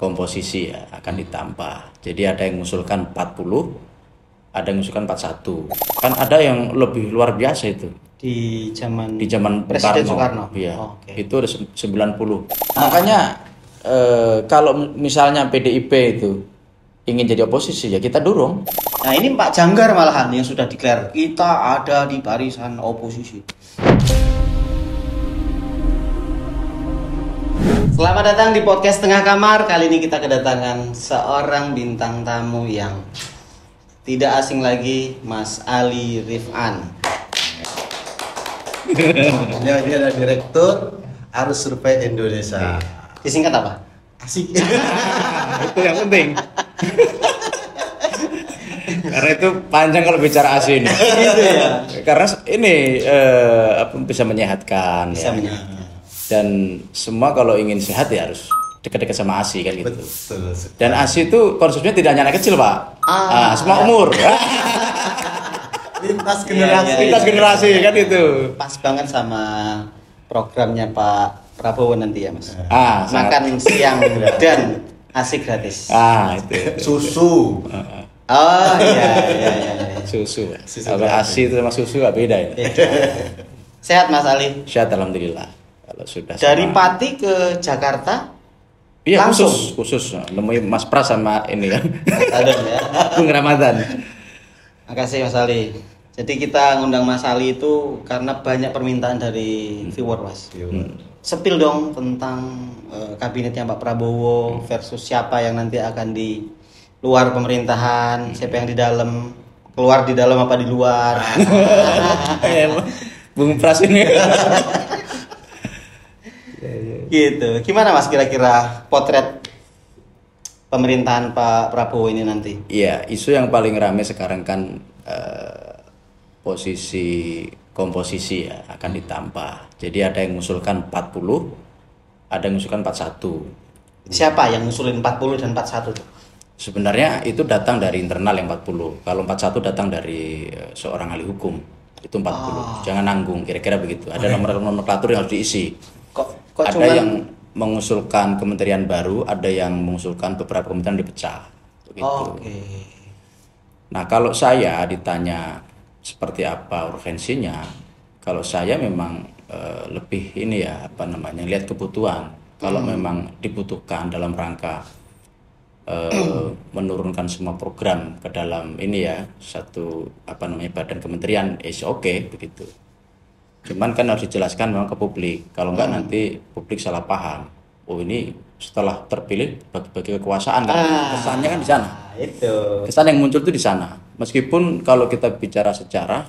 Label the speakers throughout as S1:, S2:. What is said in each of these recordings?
S1: komposisi ya akan ditambah. Jadi ada yang mengusulkan 40, ada yang mengusulkan 41. Kan ada yang lebih luar biasa itu.
S2: Di zaman
S1: Presiden
S2: Presiden Soekarno.
S1: Iya.
S2: Oh, okay.
S1: Itu ada 90. Makanya kalau misalnya PDIP itu ingin jadi oposisi ya kita dorong.
S2: Nah ini Pak Janggar malahan yang sudah declare kita ada di barisan oposisi. Selamat datang di podcast Tengah Kamar. Kali ini kita kedatangan seorang bintang tamu yang tidak asing lagi, Mas Ali Rifan.
S3: Dia adalah Direktur Arus Survei Indonesia.
S2: Disingkat apa?
S3: Asik.
S1: Itu yang penting. Karena itu panjang kalau bicara ASI ini.
S2: Gitu ya.
S1: Karena ini bisa menyehatkan.
S2: Bisa
S1: ya.
S2: menyehatkan.
S1: Dan semua kalau ingin sehat ya harus dekat-dekat sama ASI kan gitu.
S3: Betul.
S1: Dan ASI itu konsumsinya tidak hanya anak kecil, Pak. Semua
S2: iya.
S1: umur.
S3: Lintas generasi.
S2: Iya,
S1: Lintas generasi kan itu.
S2: Pas banget sama programnya Pak Prabowo nanti ya, Mas.
S1: sangat.
S2: Makan siang dan ASI gratis.
S1: Itu.
S3: Susu.
S2: Oh iya.
S1: Susu.
S3: Susu
S1: Kalau
S3: gratis.
S1: ASI itu sama susu nggak beda ya.
S2: Sehat Mas Ali.
S1: Sehat alhamdulillah. Kalau sudah
S2: Dari
S1: sama-
S2: Pati ke Jakarta
S1: Iya,
S2: langsung?
S1: khusus nemuin Mas Pras sama ini ya.
S2: ada ya.
S1: Bung Ramadan.
S2: Makasih Mas Ali. Jadi kita ngundang Mas Ali itu karena banyak permintaan dari viewer Mas. Sepil dong tentang kabinetnya Pak Prabowo versus siapa yang nanti akan di luar pemerintahan, siapa yang di dalam, keluar di dalam apa di luar.
S1: Bung Pras ini.
S2: Gitu. Gimana Mas kira-kira potret pemerintahan Pak Prabowo ini nanti?
S1: Iya, isu yang paling ramai sekarang kan komposisi ya akan ditambah. Jadi ada yang mengusulkan 40, ada yang mengusulkan 41.
S2: Siapa yang ngusulin 40 dan 41 tuh?
S1: Sebenarnya itu datang dari internal yang 40. Kalau 41 datang dari seorang ahli hukum. Itu 40. Jangan nanggung, kira-kira begitu. Ada nomor nomenklatur yang harus diisi.
S2: Kok
S1: Ada
S2: cuman
S1: yang mengusulkan kementerian baru, ada yang mengusulkan beberapa kementerian dipecah. Begitu.
S2: Oke.
S1: Nah, kalau saya ditanya seperti apa urgensinya, kalau saya memang lebih ini ya lihat kebutuhan. Kalau memang dibutuhkan dalam rangka menurunkan semua program ke dalam ini ya satu badan kementerian, oke begitu. Cuman kan harus dijelaskan memang ke publik. Kalau enggak nanti publik salah paham. Oh ini setelah terpilih bagi kekuasaan kan kesannya kan di sana.
S2: Itu.
S1: Kesan yang muncul itu di sana. Meskipun kalau kita bicara sejarah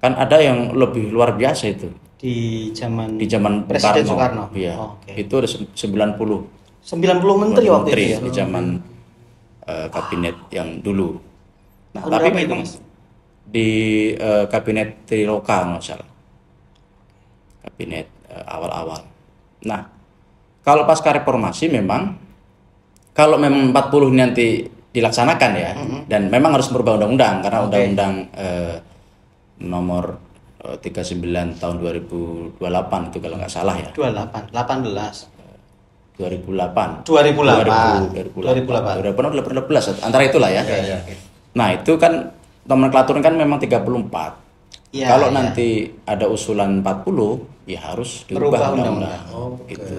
S1: kan ada yang lebih luar biasa itu
S2: Di zaman
S1: Presiden
S2: Presiden Soekarno.
S1: Iya.
S2: Oke.
S1: Itu ada 90
S2: 90 menteri waktu
S1: menteri
S2: itu ya.
S1: di zaman kabinet yang dulu. Nah,
S2: Tahun
S1: tapi
S2: berapa itu,
S1: memang
S2: Mas?
S1: di kabinet Triloka nggak salah. Kabinet awal-awal. Nah, kalau pasca reformasi memang kalau memang 40 nanti dilaksanakan ya, dan memang harus merubah undang-undang karena undang-undang nomor 39 tahun 2028 itu kalau nggak salah ya.
S2: 28, 18.
S1: 2008.
S2: 2008.
S1: 2018 antara itulah ya.
S3: Iya.
S1: Nah, itu kan nomenklatur kan memang 34.
S2: Iya,
S1: Kalau
S2: iya.
S1: nanti ada usulan 40 ya harus
S2: Merubah
S1: dirubah
S2: undang-undang.
S1: gitu.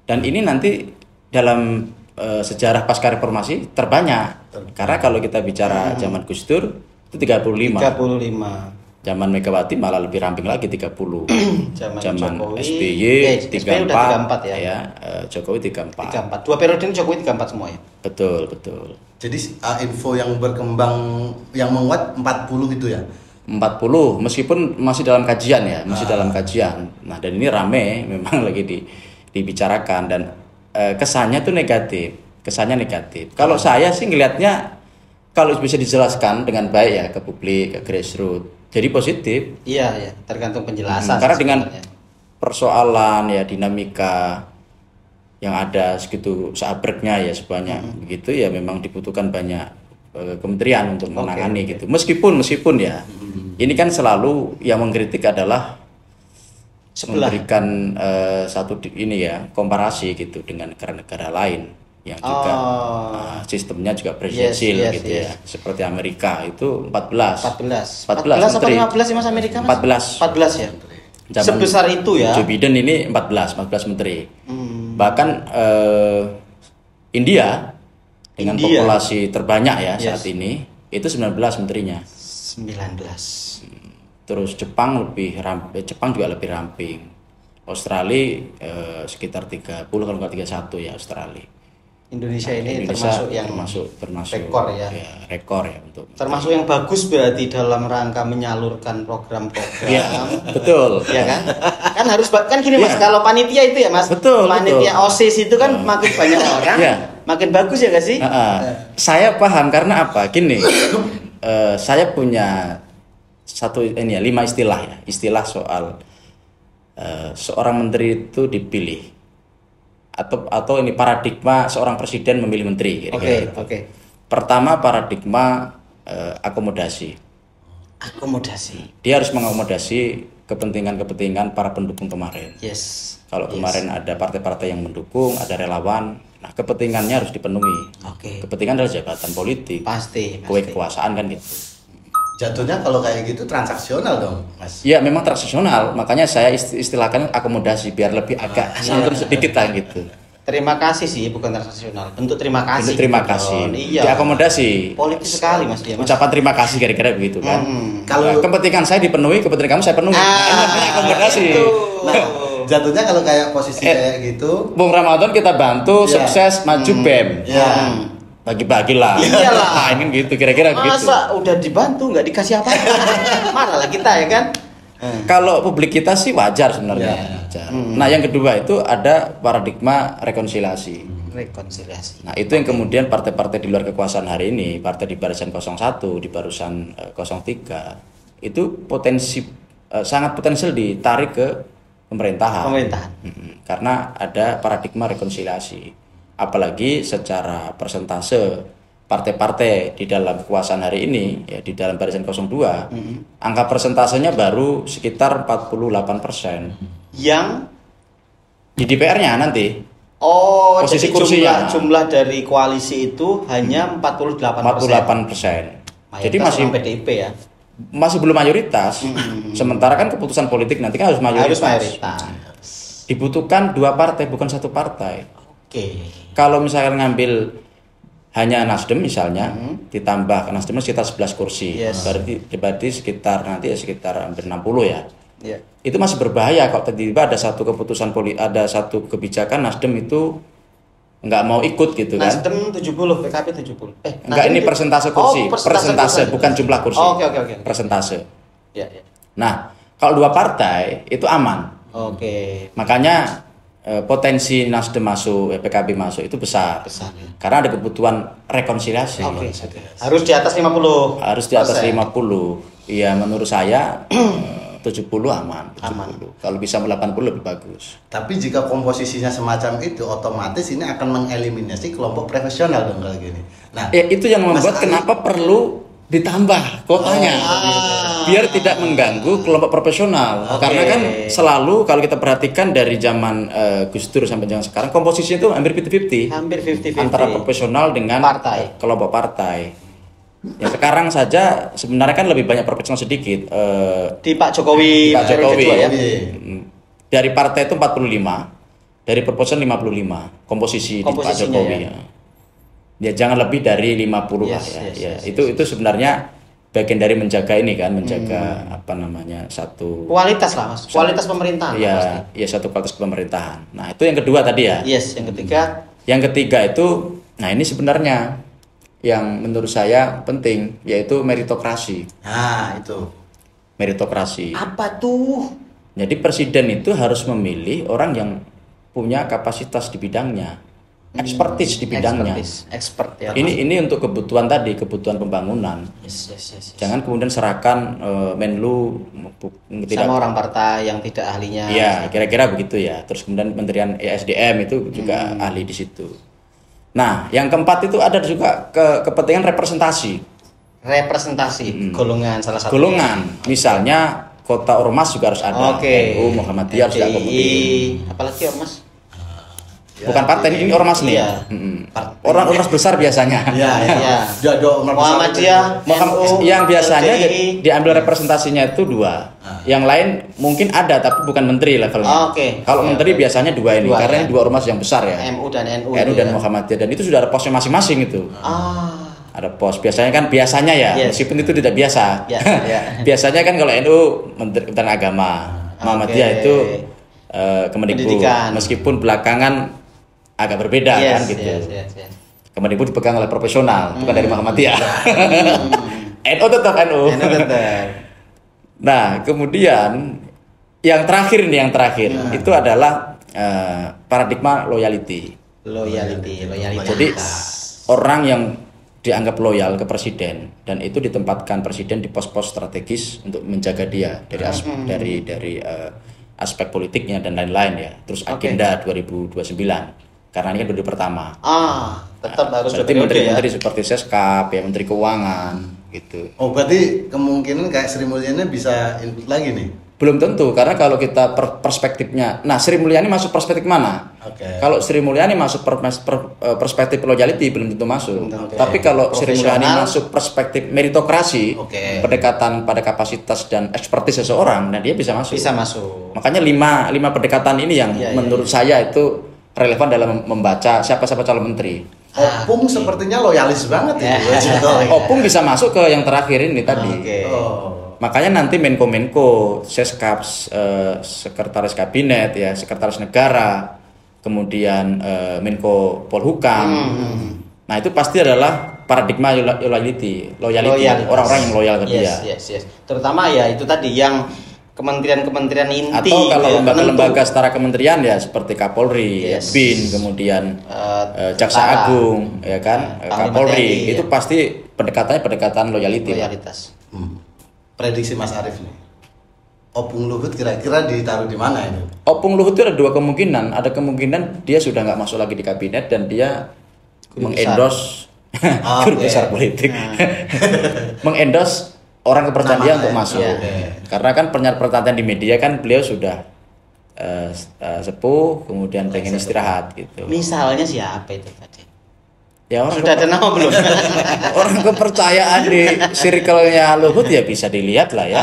S1: Dan ini nanti dalam sejarah pasca reformasi terbanyak. Karena kalau kita bicara zaman Gus Dur itu 35.
S2: 35.
S1: Zaman Megawati malah lebih ramping lagi 30.
S2: Zaman Jokowi,
S1: SBY
S2: SBY
S1: 34
S2: udah 34 ya.
S1: Jokowi 34.
S2: 34. Dua periode ini Jokowi 34 semua ya.
S1: Betul.
S3: Jadi info yang berkembang yang menguat 40 itu ya.
S1: 40 meskipun masih dalam kajian ya, masih dalam kajian. Nah, dan ini rame memang lagi dibicarakan dan kesannya tuh negatif. Kalau saya sih ngelihatnya kalau bisa dijelaskan dengan baik ya ke publik, ke grassroots. Jadi positif.
S2: Iya, tergantung penjelasan.
S1: Karena dengan
S2: sebenarnya.
S1: persoalan ya dinamika yang ada segitu seabreknya ya sebanyak begitu ya memang dibutuhkan banyak kementerian untuk menangani gitu. Meskipun ya ini kan selalu yang mengkritik adalah
S2: Sebelah.
S1: memberikan ini ya komparasi gitu dengan negara-negara lain yang juga sistemnya juga presidensial
S2: Yes,
S1: gitu
S2: yes.
S1: ya. Seperti Amerika itu 14
S2: 14 apa
S1: menteri.
S2: 15 sih Mas Amerika Mas?
S1: 14.
S2: 14 ya.
S1: Zaman
S2: Sebesar itu ya.
S1: Joe Biden ini 14 menteri. Bahkan India dengan
S2: India.
S1: populasi terbanyak ya
S2: Yes.
S1: saat ini itu 19 menterinya.
S2: 19.
S1: Terus Jepang Jepang juga lebih ramping. Australia sekitar 30 kalau nggak 31 ya Australia.
S2: Indonesia ini
S1: Indonesia
S2: termasuk
S1: termasuk
S2: rekor ya.
S1: rekor ya untuk
S2: termasuk yang bagus berarti dalam rangka menyalurkan program-program.
S1: ya betul
S2: Ya kan? Kan harus kan gini Mas,
S1: Ya.
S2: kalau panitia itu ya Mas.
S1: Betul,
S2: Panitia
S1: betul.
S2: OSIS itu kan makin banyak orang,
S1: Ya.
S2: makin bagus ya gak sih?
S1: Saya paham karena apa gini saya punya satu ini ya 5 istilah ya istilah soal seorang menteri itu dipilih atau ini paradigma seorang presiden memilih menteri kira-kira gitu.
S2: Oke.
S1: Pertama paradigma akomodasi.
S2: Akomodasi.
S1: Dia harus mengakomodasi kepentingan para pendukung kemarin.
S2: Yes.
S1: Kalau kemarin ada partai-partai yang mendukung, ada relawan, nah kepentingannya harus dipenuhi.
S2: Oke.
S1: Kepentingan adalah jabatan politik,
S2: Pasti.
S1: kue kekuasaan kan gitu.
S3: Jatuhnya kalau kayak gitu transaksional dong, Mas.
S1: Ya memang transaksional, makanya saya istilahkan akomodasi biar lebih agak santun sedikit lah gitu.
S2: Terima kasih sih, bukan transaksional. Bentuk terima kasih.
S1: Bentuk terima
S2: gitu,
S1: kasih.
S2: Don. Iya.
S1: Diakomodasi.
S2: Politis sekali Mas dia, Mas.
S1: Ucapan terima kasih kira-kira begitu kan.
S3: Kalau-
S1: Nah, kepentingan saya dipenuhi, kepentingan kamu saya penuhi. Nah, ini namanya akomodasi.
S2: Itu.
S3: Nah, jatuhnya kalau kayak posisi kayak gitu,
S1: Bung Ramadan kita bantu
S3: Iya.
S1: sukses maju BEM.
S3: ya
S1: Bagi-bagilah.
S2: Iyalah.
S1: Nah, ini gitu kira-kira begitu.
S2: Masa udah dibantu nggak dikasih apa? Marah lah kita ya kan?
S1: Kalau publik kita sih wajar sebenarnya.
S3: Ya.
S1: Wajar. Nah, yang kedua itu ada paradigma rekonsiliasi.
S2: Rekonsiliasi.
S1: Nah, itu yang kemudian partai-partai di luar kekuasaan hari ini, partai di barisan 01, di barisan 03, itu sangat potensial ditarik ke pemerintahan. Karena ada paradigma rekonsiliasi. Apalagi secara persentase partai-partai di dalam kekuasaan hari ini, ya di dalam barisan 02, angka persentasenya baru sekitar 48%.
S2: Yang
S1: Di DPR-nya nanti
S2: jadi
S1: posisi kursinya.
S2: jumlah dari koalisi itu hanya 48%.
S1: 48%. Jadi masih
S2: PDIP ya.
S1: masih belum mayoritas. Sementara kan keputusan politik nanti kan harus
S2: Harus
S1: mayoritas.
S2: mayoritas.
S1: Dibutuhkan 2 partai bukan 1 partai.
S2: Oke.
S1: Kalau misalkan ngambil hanya Nasdem misalnya, ditambah Nasdem sekitar 11 kursi.
S2: Yes.
S1: Berarti sekitar nanti ya sekitar hampir 60 ya.
S2: Iya.
S1: Itu masih berbahaya kalau tiba-tiba ada satu keputusan ada satu kebijakan Nasdem itu nggak mau ikut gitu kan.
S2: Nasdem 70, PKB 70.
S1: Enggak,
S2: Nasdem
S1: ini persentase kursi, persentase
S2: kursi.
S1: bukan jumlah kursi.
S2: Oh, oke.
S1: Persentase.
S2: Ya, ya.
S1: Nah, kalau 2 partai itu aman.
S2: Oke.
S1: Makanya potensi Nasdem masuk, PKB masuk itu besar.
S2: Besar, ya.
S1: Karena ada kebutuhan rekonsiliasi.
S2: Oke. Harus di atas 50.
S1: Harus di atas 50. Iya, menurut saya 70 aman. 70.
S2: Aman.
S1: Kalau bisa 80 lebih bagus.
S3: tapi jika komposisinya semacam itu, otomatis ini akan mengeliminasi kelompok profesional dong kalau gini. Nah,
S1: Ya, itu yang membuat
S3: Mas Ali-
S1: kenapa perlu ditambah kuotanya. Biar tidak mengganggu kelompok profesional.
S2: Oke.
S1: Karena kan selalu kalau kita perhatikan dari zaman Gus Dur sampai zaman sekarang komposisinya itu hampir 50-50.
S2: Hampir 50-50.
S1: Antara profesional dengan
S2: Partai.
S1: kelompok partai. Ya, sekarang saja sebenarnya kan lebih banyak profesional sedikit.
S2: Di Pak Jokowi,
S1: Pak
S2: periode
S1: Jokowi.
S2: kedua ya.
S1: Dari partai itu 45, dari proporsional 55 komposisi di Pak
S2: Komposisinya
S1: Jokowi.
S2: ya.
S1: Ya jangan lebih dari 50 lah
S2: Yes,
S1: ya.
S2: yes,
S1: Ya,
S2: yes,
S1: itu sebenarnya bagian dari menjaga ini kan, menjaga apa namanya satu
S2: Kualitas lah Mas, kualitas pemerintahan lah pasti.
S1: ya satu kualitas pemerintahan. Nah, itu yang kedua tadi ya.
S2: Yes, yang ketiga
S1: Yang ketiga itu, nah ini sebenarnya yang menurut saya penting yaitu meritokrasi.
S3: nah itu.
S1: Meritokrasi.
S2: apa tuh?
S1: Jadi presiden itu harus memilih orang yang punya kapasitas di bidangnya, expertise di bidangnya.
S2: Expert ya.
S1: Ini untuk kebutuhan tadi, kebutuhan pembangunan.
S2: Yes.
S1: Jangan kemudian serahkan Menlu
S2: Sama orang partai yang tidak ahlinya.
S1: Iya, kira-kira begitu ya. Terus kemudian Kementerian ESDM itu juga ahli di situ. Nah, yang keempat itu ada juga kepentingan representasi.
S2: Representasi golongan salah satu.
S1: Golongan, misalnya kota ormas juga harus ada.
S2: Oke.
S1: NU, Muhammadiyah harus diakomodir.
S2: Apalagi ormas?
S1: Bukan partai, ini ormas nih.
S2: Iya.
S1: Orang ormas besar biasanya.
S3: Iya, iya.
S2: Muhammadiyah, NU,
S1: yang biasanya
S2: LDI.
S1: diambil representasinya itu 2. Yang lain mungkin ada tapi bukan menteri levelnya.
S2: Oke.
S1: Kalau menteri biasanya 2 ini,
S2: 2,
S1: karena
S2: ya.
S1: ini 2 ormas yang besar ya.
S2: MU dan NU.
S1: NU
S2: itu
S1: dan
S2: ya.
S1: Muhammadiyah, dan itu sudah ada posnya masing-masing itu. Ada pos. Biasanya ya,
S2: Yes.
S1: meskipun itu tidak biasa.
S2: Ya, ya.
S1: Biasanya kan kalau NU Menteri Agama, Muhammadiyah itu Kemendikbud.
S2: Pendidikan.
S1: Meskipun belakangan agak berbeda kan gitu.
S2: Yes.
S1: Kemendikbud dipegang oleh profesional, bukan dari Muhammadiyah. NU tetap NU.
S2: NU tetap.
S1: Nah, kemudian yang terakhir itu adalah paradigma loyalty.
S2: Loyalty.
S1: Jadi orang yang dianggap loyal ke presiden dan itu ditempatkan presiden di pos-pos strategis untuk menjaga dia dari aspek politiknya dan lain-lain ya. Terus agenda 2029. Karena ini kan periode pertama.
S2: Tetap harus
S1: berarti menteri-menteri seperti Seskap, ya Menteri Keuangan gitu.
S3: Oh, berarti kemungkinan kayak Sri Mulyani bisa input lagi nih?
S1: Belum tentu, karena kalau kita perspektifnya, nah Sri Mulyani masuk perspektif mana? Kalau Sri Mulyani masuk perspektif loyalty belum tentu masuk. Tapi kalau Sri Mulyani masuk perspektif meritokrasi, pendekatan pada kapasitas dan ekspertis seseorang, nah dia bisa masuk.
S2: Bisa masuk.
S1: Makanya lima pendekatan ini yang menurut saya itu relevan dalam membaca siapa calon menteri.
S3: Opung sepertinya loyalis banget ya.
S1: Opung bisa masuk ke yang terakhir ini tadi. Makanya nanti Menko, Seskap, Sekretaris Kabinet ya, Sekretaris Negara, kemudian Menko Polhukam. Nah, itu pasti adalah paradigma loyalty, orang-orang yang loyal ke dia.
S2: Yes. Terutama ya itu tadi yang kementerian-kementerian inti.
S1: Atau kalau lembaga-lembaga setara kementerian ya seperti Kapolri, BIN, kemudian Jaksa Agung, ya kan, Kapolri, itu pasti pendekatan loyalty.
S2: Loyalitas.
S3: Prediksi Mas Arief nih, Opung Luhut kira-kira ditaruh di mana ini?
S1: Opung Luhut itu ada 2 kemungkinan. Ada kemungkinan dia sudah nggak masuk lagi di kabinet dan dia mengendorse guru besar politik, mengendorse orang kepercayaan dia untuk masuk. Karena kan pernyataan di media kan beliau sudah sepuh, kemudian pengen istirahat gitu.
S2: Misalnya siapa itu tadi?
S1: Ya,
S2: sudah ada nama belum?
S1: Orang kepercayaan di circle-nya Luhut ya bisa dilihat lah ya.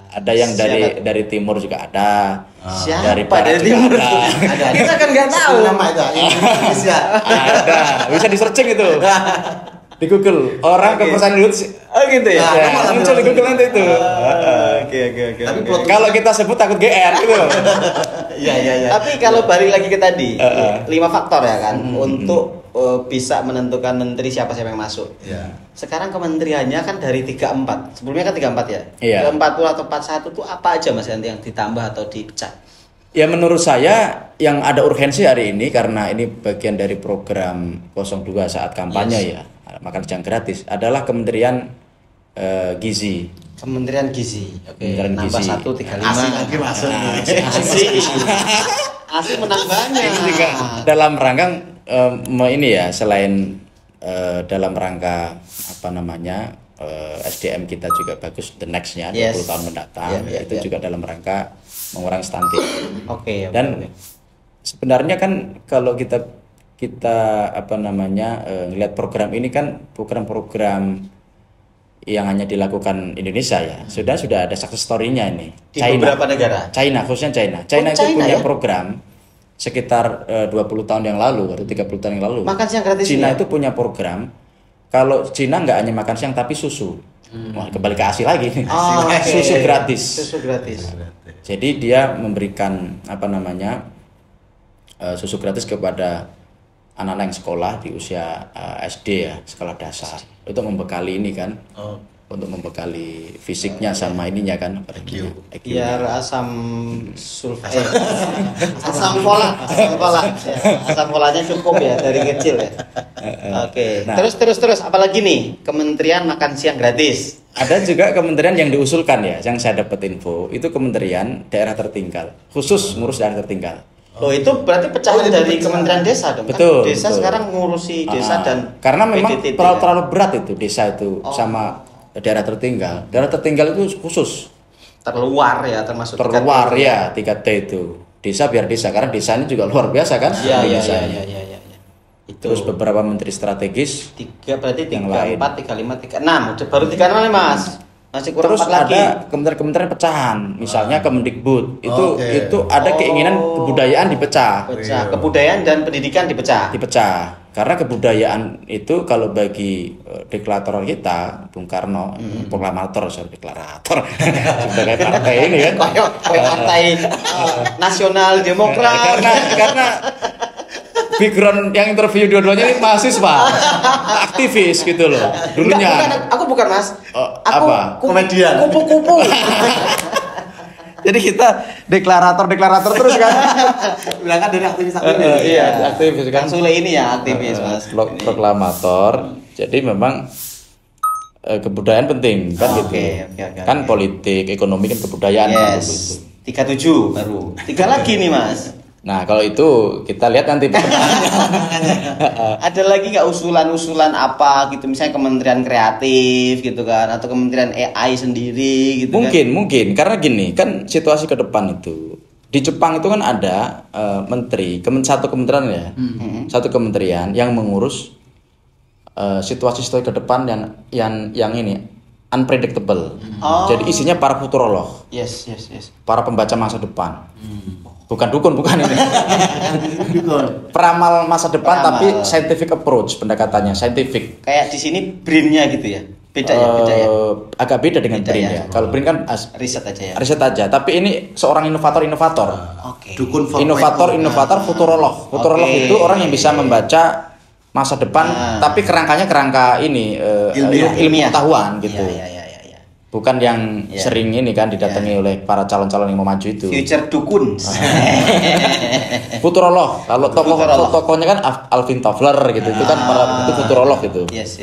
S1: Ada yang dari timur juga ada.
S2: Siapa
S1: dari barat
S2: dari timur?
S3: Ada.
S2: Kita kan nggak tahu.
S3: Nama itu Indonesia.
S1: Ada, bisa di searching itu. Di Google orang kepercayaan Luhut.
S2: Gitu ya.
S1: Muncul di Google nanti itu.
S2: Oke.
S1: Kalau kita sebut takut GR gitu.
S3: Iya.
S2: Tapi kalau balik lagi ke tadi, 5 faktor ya kan untuk bisa menentukan menteri siapa yang masuk. Sekarang kementeriannya kan dari 34. Sebelumnya kan 34 ya.
S1: Iya.
S2: 40 atau 41 itu apa aja Mas nanti yang ditambah atau dipecah?
S1: Ya menurut saya yang ada urgensi hari ini karena ini bagian dari program 02 saat kampanye ya, makan siang gratis adalah Kementerian Gizi.
S2: Kementerian Gizi. Oke.
S1: Kementerian
S2: Nambah
S1: Gizi.
S2: 135.
S3: Asing lagi masuk.
S2: Asing menang banyak.
S1: Ini juga dalam rangka ini ya, selain dalam rangka apa namanya SDM kita juga bagus the next-nya 20 tahun mendatang, itu juga dalam rangka mengurangi stunting. Dan sebenarnya kan kalau kita apa namanya ngelihat program ini kan program yang hanya dilakukan Indonesia ya. Sudah ada success story-nya ini.
S2: Di beberapa negara.
S1: China khususnya China. China itu punya program sekitar 20 tahun yang lalu atau 30 tahun yang lalu.
S2: Makan siang gratis.
S1: Cina itu punya program. Kalau Cina nggak hanya makan siang tapi susu. Wah, kembali ke ASI lagi. Susu gratis.
S2: Susu gratis.
S1: Jadi dia memberikan apa namanya susu gratis kepada anak-anak yang sekolah di usia SD ya, sekolah dasar. Itu membekali ini kan. Untuk membekali fisiknya sama ininya kan,
S2: biar asam asam folanya cukup ya dari kecil ya. Oke. Nah, terus apalagi nih Kementerian Makan Siang Gratis.
S1: Ada juga kementerian yang diusulkan ya, yang saya dapat info itu Kementerian Daerah Tertinggal, khusus ngurus daerah tertinggal.
S2: Oh, itu berarti pecahan dari Kementerian Desa dong.
S1: Betul.
S2: Kan? Desa betul. Sekarang ngurusi desa dan
S1: karena memang
S2: PDTT,
S1: terlalu berat itu desa itu sama daerah tertinggal. Daerah tertinggal itu khusus.
S2: terluar ya, termasuk
S1: terluar
S2: 3T.
S1: ya 3T itu. Desa biar desa, karena desa ini juga luar biasa kan.
S2: Iya, iya,
S1: Desa
S2: iya,
S1: ini.
S2: iya, iya, iya. Itu
S1: Terus beberapa menteri strategis.
S2: 3 berarti
S1: yang
S2: 3,
S1: lain.
S2: 4, 3, 5, 3, 6. Udah baru 3 nih Mas. Masih kurang
S1: Terus
S2: 4 lagi.
S1: ada kementerian-kementerian pecahan, misalnya Kemendikbud.
S3: Oke.
S1: Itu ada keinginan kebudayaan dipecah.
S2: Pecah. Kebudayaan dan pendidikan dipecah.
S1: Dipecah. Karena kebudayaan itu kalau bagi deklarator kita, Bung Karno, proklamator, sorry, deklarator, sebagai partai ini kan.
S2: Kayak partai Nasional Demokrat.
S1: karena background yang interview dua-duanya ini mahasiswa, aktivis gitu loh, dulunya.
S2: Aku bukan Mas. Aku
S1: apa?
S3: Komedian.
S2: Kupu-kupu.
S1: Jadi kita deklarator terus kan.
S3: Berangkat dari aktivis
S1: Iya, aktivis kan.
S2: Kan Sule ini ya aktivis Mas.
S1: Proklamator. Jadi memang kebudayaan penting kan gitu.
S2: Oke.
S1: Kan politik, ekonomi kan kebudayaan kan gitu.
S2: Yes. 37 baru. 3 lagi nih Mas.
S1: Nah, kalau itu kita lihat nanti perkembangannya.
S2: Ada lagi nggak usulan-usulan apa gitu, misalnya Kementerian Kreatif gitu kan, atau Kementerian AI sendiri gitu
S1: Mungkin karena gini, kan situasi ke depan itu di Jepang itu kan ada menteri, satu kementerian ya. Satu kementerian yang mengurus situasi-situasi ke depan yang ini unpredictable. Jadi isinya para futurolog.
S2: Yes.
S1: Para pembaca masa depan. Bukan dukun, bukan ini. Peramal masa depan tapi scientific approach pendekatannya, scientific.
S2: Kayak di sini BRIN-nya gitu ya. Beda ya.
S1: Agak beda dengan
S2: Beda
S1: BRIN
S2: ya.
S1: ya. Kalau BRIN kan
S2: Riset aja ya.
S1: riset aja, tapi ini seorang inovator.
S2: Oke.
S3: Dukun
S1: Inovator futurolog. Futurolog
S2: Oke.
S1: itu orang yang bisa membaca masa depan tapi kerangkanya kerangka ini ilmu
S2: Ilmiah.
S1: pengetahuan gitu.
S2: Iya.
S1: Bukan yang sering ini kan didatangi oleh para calon-calon yang mau maju itu.
S2: Future dukun.
S1: Futurolog. Kalau tokohnya kan Alvin Toffler gitu. Itu kan para itu futurolog gitu.
S2: Yes.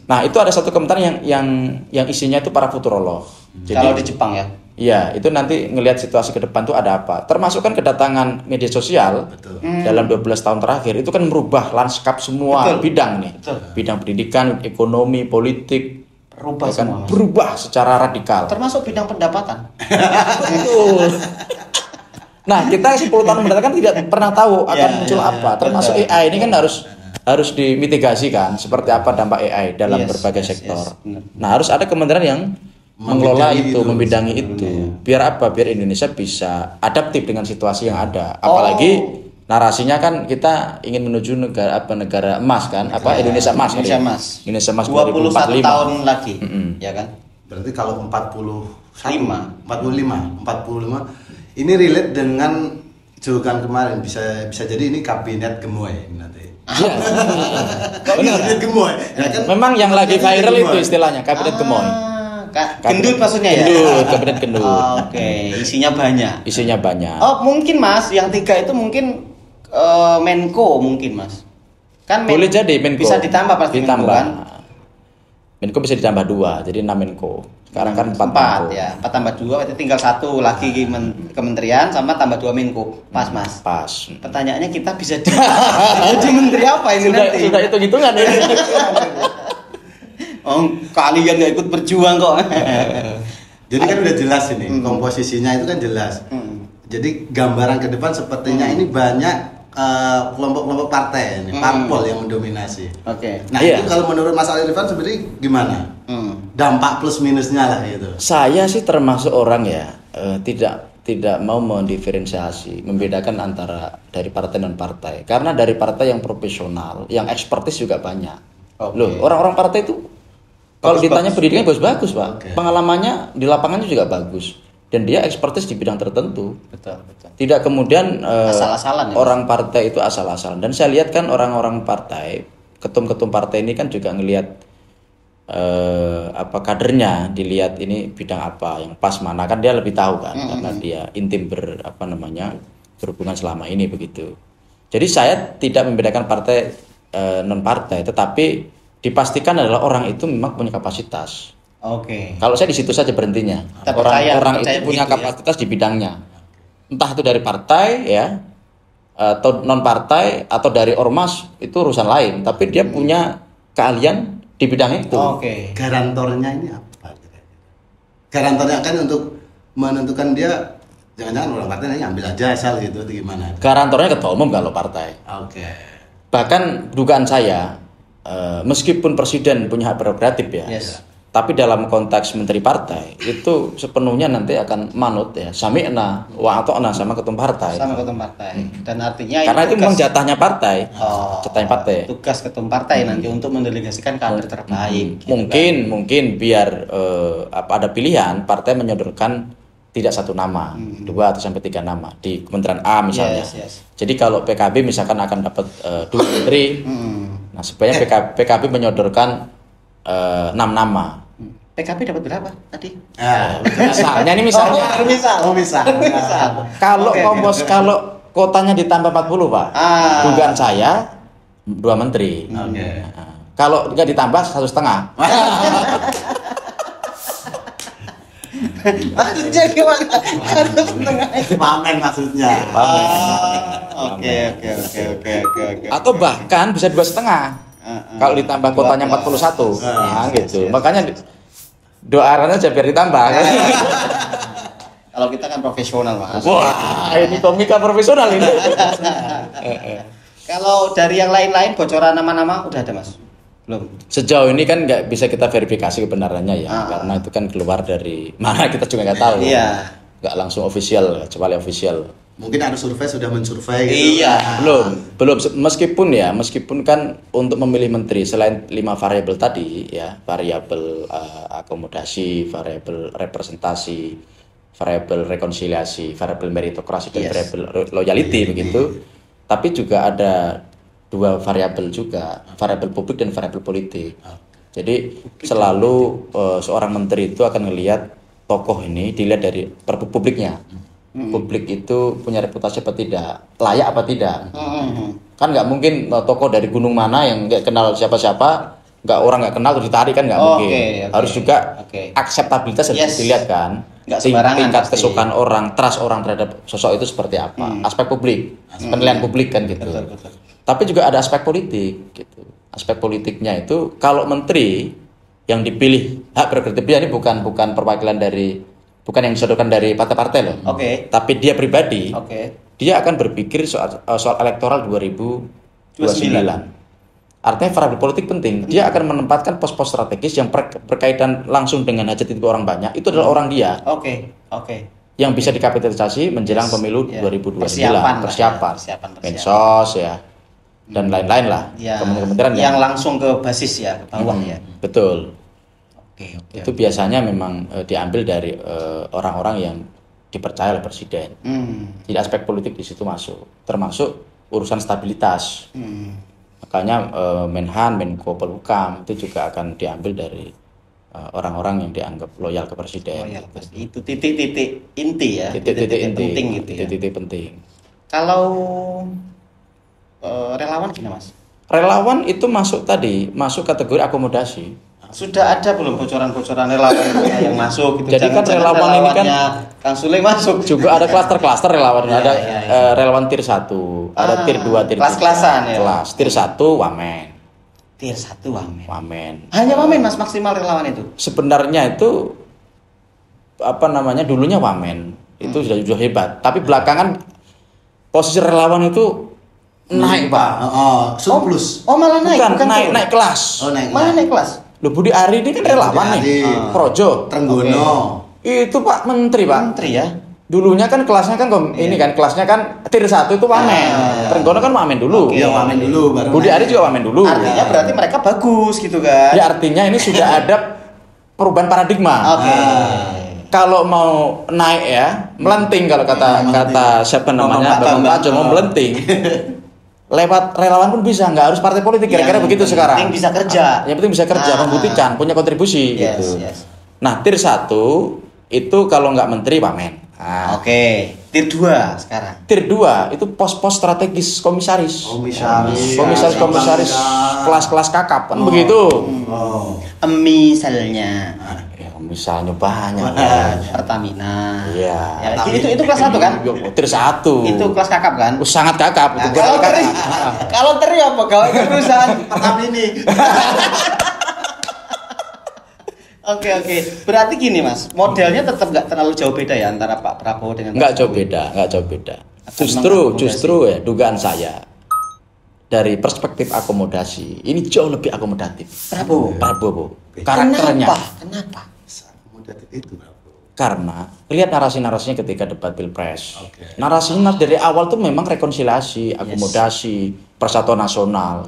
S1: Nah, itu ada satu kementerian yang isinya itu para futurolog.
S2: Kalau di Jepang ya.
S1: Iya, itu nanti ngelihat situasi ke depan tuh ada apa. Termasuk kan kedatangan media sosial dalam 12 tahun terakhir itu kan merubah lanskap semua bidang nih.
S2: Betul.
S1: Bidang pendidikan, ekonomi, politik,
S2: Berubah
S1: ya kan?
S2: semua. Mas.
S1: Berubah secara radikal.
S2: Termasuk bidang pendapatan.
S1: Betul. Nah, kita 10 tahun mendatang kan tidak pernah tahu akan muncul apa. Termasuk AI ini kan harus dimitigasi kan, seperti apa dampak AI dalam berbagai sektor.
S2: Benar.
S1: Nah, harus ada kementerian yang mengelola itu, membidangi itu. Biar apa? Biar Indonesia bisa adaptif dengan situasi yang ada. Apalagi narasinya kan kita ingin menuju negara emas kan? Indonesia emas. Indonesia emas
S2: 21
S1: 2045.
S2: tahun lagi. Ya kan?
S3: Berarti kalau 45 ini relate dengan julukan kemarin, bisa jadi ini kabinet gemoy nanti.
S1: Iya.
S3: Kabinet gemoy. Ya kan?
S1: Memang yang lagi viral itu istilahnya kabinet gemoy.
S2: Gendut maksudnya ya?
S1: Kabinet gendut.
S2: Oke, isinya banyak.
S1: Isinya banyak.
S2: Oh, mungkin Mas, yang 3 itu mungkin Menko mungkin Mas. Kan
S1: Boleh jadi Menko.
S2: Bisa ditambah pasti Menko kan?
S1: Menko bisa ditambah 2, jadi 6 Menko. Sekarang kan 4 Menko.
S2: Ya, 4 tambah 2 berarti tinggal 1 lagi kementerian sama tambah 2 Menko. Pas Mas.
S1: Pas.
S2: Pertanyaannya kita bisa jadi menteri apa ini nanti?
S1: Sudah hitung-hitungan ya.
S2: Oh, kalian nggak ikut berjuang kok.
S3: Jadi kan udah jelas ini, komposisinya itu kan jelas. Jadi gambaran ke depan sepertinya ini banyak kelompok-kelompok partai ini, parpol yang mendominasi.
S2: Oke.
S3: Nah, itu kalau menurut Mas Ali Rifan sebenarnya gimana? Dampak plus minusnya lah gitu.
S1: Saya sih termasuk orang ya tidak mau mendiferensiasi, membedakan antara dari partai non partai. Karena dari partai yang profesional, yang ekspertis juga banyak. Loh, orang-orang partai itu kalau ditanya pendidikannya bagus-bagus, Pak. Pengalamannya di lapangannya juga bagus. Dan dia ekspertis di bidang tertentu.
S2: Betul.
S1: Tidak kemudian
S2: asal-asalan ya,
S1: orang partai itu asal-asalan. Dan saya lihat kan orang-orang partai, ketum-ketum partai ini kan juga ngelihat kadernya, dilihat ini bidang apa yang pas mana, kan dia lebih tahu kan, karena dia intim berhubungan selama ini begitu. Jadi saya tidak membedakan partai non partai, tetapi dipastikan adalah orang itu memang punya kapasitas.
S2: Oke.
S1: Kalau saya di situ saja berhentinya. Orang itu punya kapasitas di bidangnya. Entah itu dari partai ya, atau non partai, atau dari ormas, itu urusan lain. Tapi dia punya keahlian di bidang itu.
S2: Oke.
S3: Garantornya ini apa? Garantornya kan untuk menentukan dia jangan-jangan orang partai ini ambil aja asal gitu atau gimana?
S1: Garantornya ketua umum kalau partai.
S3: Oke.
S1: Bahkan dugaan saya, meskipun presiden punya hak prerogatif ya,
S2: Yes.
S1: tapi dalam konteks menteri partai itu sepenuhnya nanti akan manut ya, sami'na wa ata'na sama ketum partai.
S2: Sama ketum partai. Dan artinya
S1: Karena itu
S2: tugas-
S1: memang jatahnya partai.
S2: Oh,
S1: Jatahnya partai.
S2: tugas ketum partai nanti untuk mendelegasikan kader terbaik. gitu
S1: Mungkin biar ada pilihan partai menyodorkan tidak satu nama, 2 atau sampai 3 nama di Kementerian A misalnya.
S2: Yes.
S1: Jadi kalau PKB misalkan akan dapat 2 menteri, nah sebenarnya PKB menyodorkan 6 nama.
S2: PKB dapat berapa tadi?
S1: Misalnya ini misalnya
S2: misal.
S1: kalau
S2: Oke,
S1: kompos kalau kotanya ditambah 40 Pak, dugaan saya 2 menteri.
S3: Oke.
S1: Nah, kalau nggak ditambah 1,5.
S2: Maksudnya gimana? Harus setengah.
S3: Pamen maksudnya.
S2: Oke.
S1: Atau bahkan bisa 2,5. Kalau ditambah kotanya 41. Nah, gitu. Makanya doakan aja biar ditambah.
S2: Kalau kita kan profesional, Mas.
S1: Wah, ini komika profesional ini.
S2: Kalau dari yang lain-lain bocoran nama-nama udah ada, Mas? Belum.
S1: Sejauh ini kan nggak bisa kita verifikasi kebenarannya ya, karena itu kan keluar dari mana kita juga nggak tahu.
S2: Iya.
S1: Nggak langsung official, kecuali official.
S3: Mungkin ada survei sudah mensurvei gitu.
S2: Iya.
S1: Belum. Meskipun kan untuk memilih menteri selain 5 variabel tadi ya, variabel akomodasi, variabel representasi, variabel rekonsiliasi, variabel meritokrasi dan
S2: Yes.
S1: variabel loyalty begitu. Tapi juga ada 2 variabel juga, variabel publik dan variabel politik. Jadi selalu seorang menteri itu akan melihat tokoh ini dilihat dari publiknya. Publik itu punya reputasi apa tidak, layak apa tidak. Kan nggak mungkin tokoh dari gunung mana yang nggak kenal siapa-siapa, orang nggak kenal terus ditarik kan nggak mungkin.
S2: Oke.
S1: Harus juga
S2: Oke.
S1: akseptabilitas harus
S2: Yes.
S1: dilihat kan.
S2: Nggak sembarangan
S1: Tingkat
S2: pasti.
S1: kesukaan orang, trust orang terhadap sosok itu seperti apa. Aspek publik, penilaian publik kan gitu.
S2: Betul.
S1: Tapi juga ada aspek politik gitu. Aspek politiknya itu kalau menteri yang dipilih hak prerogatifnya ini bukan perwakilan dari, bukan yang disodorkan dari partai-partai loh.
S2: Oke.
S1: Tapi dia pribadi,
S2: Oke.
S1: dia akan berpikir soal elektoral 2029. Artinya variabel politik penting. Dia akan menempatkan pos-pos strategis yang berkaitan langsung dengan hajat hidup orang banyak. Itu adalah orang dia
S2: Oke.
S1: yang bisa dikapitalisasi menjelang pemilu
S2: Ya.
S1: 2029.
S2: Persiapan.
S1: Mensos ya dan lain-lain lah.
S2: Ya,
S1: Kementerian
S2: yang langsung ke basis ya, ke bawah ya.
S1: Betul.
S2: Oke.
S1: Itu biasanya memang diambil dari orang-orang yang dipercaya oleh presiden. Jadi aspek politik di situ masuk, termasuk urusan stabilitas. Makanya Menhan, Menko Polhukam itu juga akan diambil dari orang-orang yang dianggap loyal ke presiden.
S2: Oh ya, pasti itu titik-titik inti ya.
S1: Titik-titik inti,
S2: penting gitu ya.
S1: titik-titik penting.
S2: Kalau relawan gimana, Mas?
S1: Relawan itu masuk kategori akomodasi.
S2: Sudah ada belum bocoran-bocoran relawan yang masuk gitu?
S1: Jadi kan
S2: Jangan-jangan
S1: relawan ini kan
S2: relawannya Kang Sule masuk.
S1: Juga ada klaster-klaster relawan.
S2: Iya,
S1: Ada
S2: iya.
S1: relawan tier 1, ada tier 2, tier 3.
S2: Kelas-kelasan ya?
S1: Kelas. Tier 1 wamen.
S2: Tier 1 wamen.
S1: Wamen.
S2: Hanya wamen, Mas, maksimal relawan itu.
S1: Sebenarnya itu dulunya wamen. Itu sudah hebat. Tapi belakangan posisi relawan itu naik, Pak.
S3: Surplus.
S2: Oh, malah naik,
S1: Bukan,
S2: bukan turun.
S1: naik kelas.
S3: Oh, naik.
S2: Malah naik kelas.
S1: Loh, Budi Ari ini kan relawan nih. Projo.
S3: Trenggono.
S1: Itu Pak Menteri, Pak.
S2: Menteri ya.
S1: Dulunya kan kelasnya kan ini kan kelasnya kan tier 1 itu wamen. Trenggono kan wamen dulu.
S3: Iya, wamen dulu baru.
S1: Budi Ari juga wamen dulu.
S2: Artinya berarti mereka bagus gitu kan.
S1: Ya artinya ini sudah ada perubahan paradigma.
S2: Oke.
S1: Kalau mau naik ya, melenting kalau kata siapa namanya Bang Pajo mau melenting. Lewat relawan pun bisa, nggak harus partai politik. Kira-kira begitu sekarang.
S2: Yang penting bisa kerja.
S1: Yang penting bisa kerja, membuktikan, punya kontribusi gitu.
S2: Yes.
S1: Nah, tier 1 itu kalau nggak menteri wamen. Nah,
S2: Oke. Tier 2 sekarang.
S1: tier 2 itu pos-pos strategis komisaris. Komisaris kelas-kelas kakap kan begitu.
S2: Misalnya
S1: Ya, misalnya banyak.
S2: Pertamina.
S1: Iya.
S2: Ya, itu kelas 1 kan?
S1: Tier 1.
S2: Itu kelas kakap kan?
S1: Sangat kakap itu.
S2: Kalau teri, kalau teri apa? Gawe ke perusahaan
S3: Pertamina ini.
S2: Oke. Berarti gini Mas, modelnya tetap nggak terlalu jauh beda ya antara Pak Prabowo dengan Pak
S1: Nggak jauh
S2: Jokowi?
S1: beda, nggak jauh beda.
S2: Akan
S1: Justru ya dugaan saya dari perspektif akomodasi ini jauh lebih akomodatif. Prabowo. Karakternya.
S2: Kenapa?
S3: Akomodatif itu, Bro.
S1: Karena lihat narasi-narasinya ketika debat pilpres.
S3: Oke.
S1: Narasinya dari awal tuh memang rekonsiliasi, akomodasi, persatuan nasional.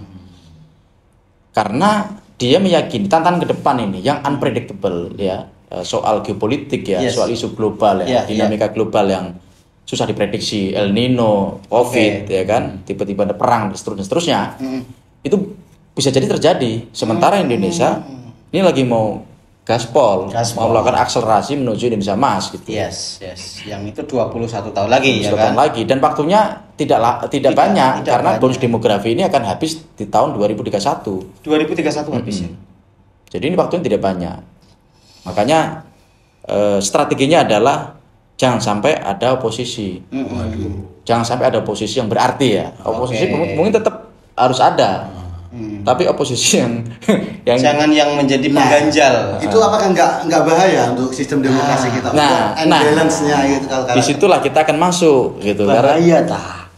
S1: Karena dia meyakini tantangan ke depan ini yang unpredictable ya, soal geopolitik ya,
S2: Yes.
S1: soal isu global ya, dinamika global yang susah diprediksi, El Nino, Covid ya kan, tiba-tiba ada perang dan seterusnya. Itu bisa jadi terjadi. Sementara Indonesia ini lagi mau gaspol, mau melakukan akselerasi menuju Indonesia Emas gitu.
S2: Yes. Yang itu 21 tahun lagi ya kan?
S1: Lagi dan waktunya tidak banyak
S2: tidak
S1: karena
S2: banyak.
S1: bonus demografi ini akan habis di tahun 2031.
S2: 2031 habis ya.
S1: Jadi ini waktunya tidak banyak. Makanya strateginya adalah jangan sampai ada oposisi. Jangan sampai ada oposisi yang berarti ya. Oposisi mungkin tetap harus ada. Tapi oposisi yang
S2: Jangan yang menjadi pengganjal.
S3: Itu apakah nggak bahaya untuk sistem demokrasi kita? Balance-nya gitu kalau
S1: disitulah kita akan masuk gitu.
S2: Bahaya tah.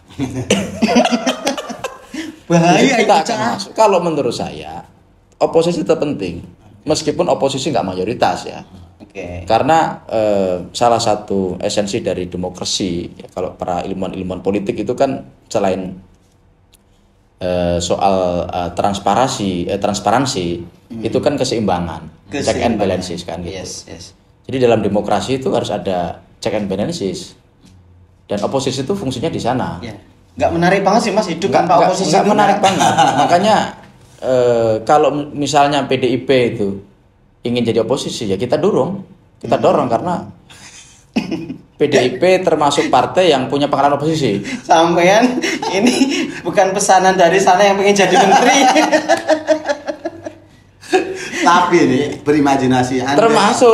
S2: Bahaya
S1: kita
S2: itu
S1: akan masuk. Kalau menurut saya oposisi tetap penting, meskipun oposisi nggak mayoritas ya.
S2: Oke.
S1: Karena salah satu esensi dari demokrasi ya, kalau para ilmuwan politik itu kan selain soal transparansi itu kan keseimbangan, check and balances kan gitu.
S2: Yes.
S1: Jadi dalam demokrasi itu harus ada check and balances dan oposisi itu fungsinya di sana.
S2: Ya. Nggak menarik banget sih Mas hidup tanpa oposisi.
S1: Nggak menarik banget. Makanya kalau misalnya PDIP itu ingin jadi oposisi ya kita dorong karena PDIP termasuk partai yang punya pengalaman oposisi.
S2: Sampean ini bukan pesanan dari sana yang pengen jadi menteri.
S3: Tapi ini berimajinasi Anda.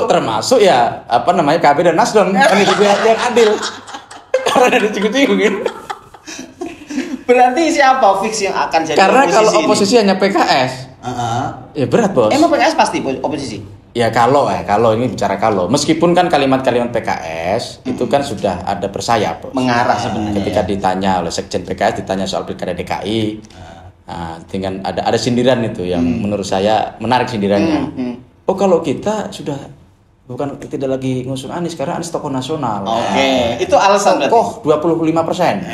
S1: Termasuk ya apa namanya KB dan Nasdem kan itu yang adil. Karena ada cikgu-cikgu.
S2: Berarti siapa fix yang akan jadi
S1: karena
S2: oposisi?
S1: Kalau oposisi
S2: ini?
S1: hanya PKS, ya berat bos.
S2: Emang PKS pasti oposisi?
S1: Ya kalau ini bicara kalau, meskipun kan kalimat-kalimat PKS itu kan sudah ada bersayap, bos.
S2: Mengarah sebenarnya.
S1: Ketika ditanya oleh Sekjen PKS ditanya soal pilkada DKI, nah, dengan ada sindiran itu yang menurut saya menarik sindirannya. Oh kalau kita sudah tidak lagi ngusung Anies karena Anies tokoh nasional.
S2: Oke. Itu alasan berarti.
S1: Tokoh 25%.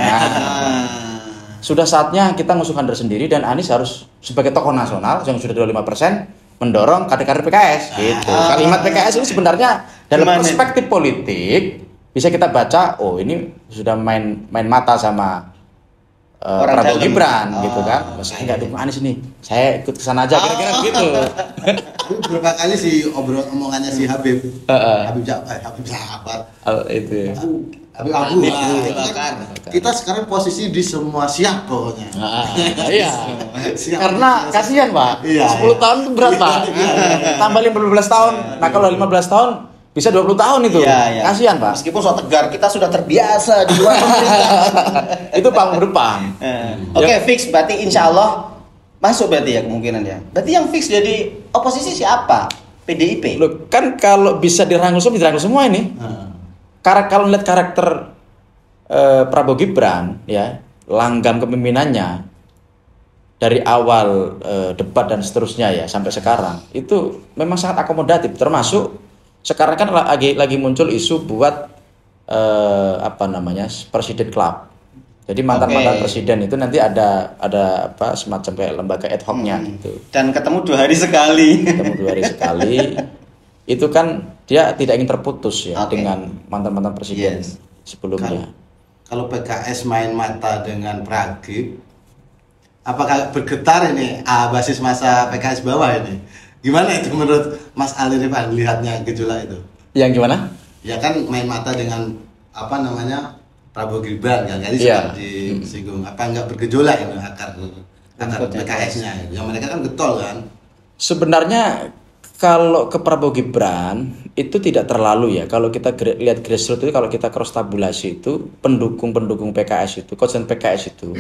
S1: Sudah saatnya kita ngusung kader sendiri dan Anies harus sebagai tokoh nasional yang sudah 25% mendorong kader-kader PKS gitu. Kalimat PKS ini sebenarnya dalam perspektif politik bisa kita baca, oh ini sudah main mata sama Prabowo Gibran gitu kan. Saya nggak dukung Anies nih, saya ikut kesana aja kira-kira begitu.
S3: Berapa kali sih omongannya si Habib Jafar
S1: Itu.
S3: Habib Abu. Kita sekarang posisi di semua siap pokoknya.
S1: Iya. Karena kasihan Pak. 10 tahun itu berat Pak. Tambah 15 tahun. Nah kalau 15 tahun bisa 20 tahun itu. Kasihan Pak.
S2: Meskipun soal tegar kita sudah terbiasa di luar pemerintahan.
S1: Itu panggung depan.
S2: Oke, fix berarti insya Allah masuk berarti ya kemungkinan ya. Berarti yang fix jadi oposisi siapa? PDIP.
S1: Loh, kan kalau bisa dirangkul semua ini. Kalau lihat karakter Prabowo Gibran ya, langgam kepemimpinannya dari awal debat dan seterusnya ya sampai sekarang itu memang sangat akomodatif, termasuk sekarang kan lagi muncul isu buat Presiden Club. Jadi mantan presiden itu nanti ada semacam kayak lembaga ad hoc-nya gitu.
S2: Dan ketemu 2 hari sekali.
S1: Itu kan dia tidak ingin terputus ya dengan mantan presiden sebelumnya.
S3: Kalau PKS main mata dengan Pragib, apakah bergetar ini basis masa PKS bawah ini? Gimana itu menurut Mas Ali Rifan lihatnya gejolak itu?
S1: Yang gimana?
S3: Ya kan main mata dengan Prabowo Gibran kan tadi sempat disinggung. Apa nggak bergejolak ini akar PKS-nya? Yang mereka kan getol kan? Sebenarnya
S1: kalau ke Prabowo Gibran itu tidak terlalu ya. Kalau kita lihat grassroots itu, kalau kita cross tabulasi itu pendukung PKS itu, konsen PKS itu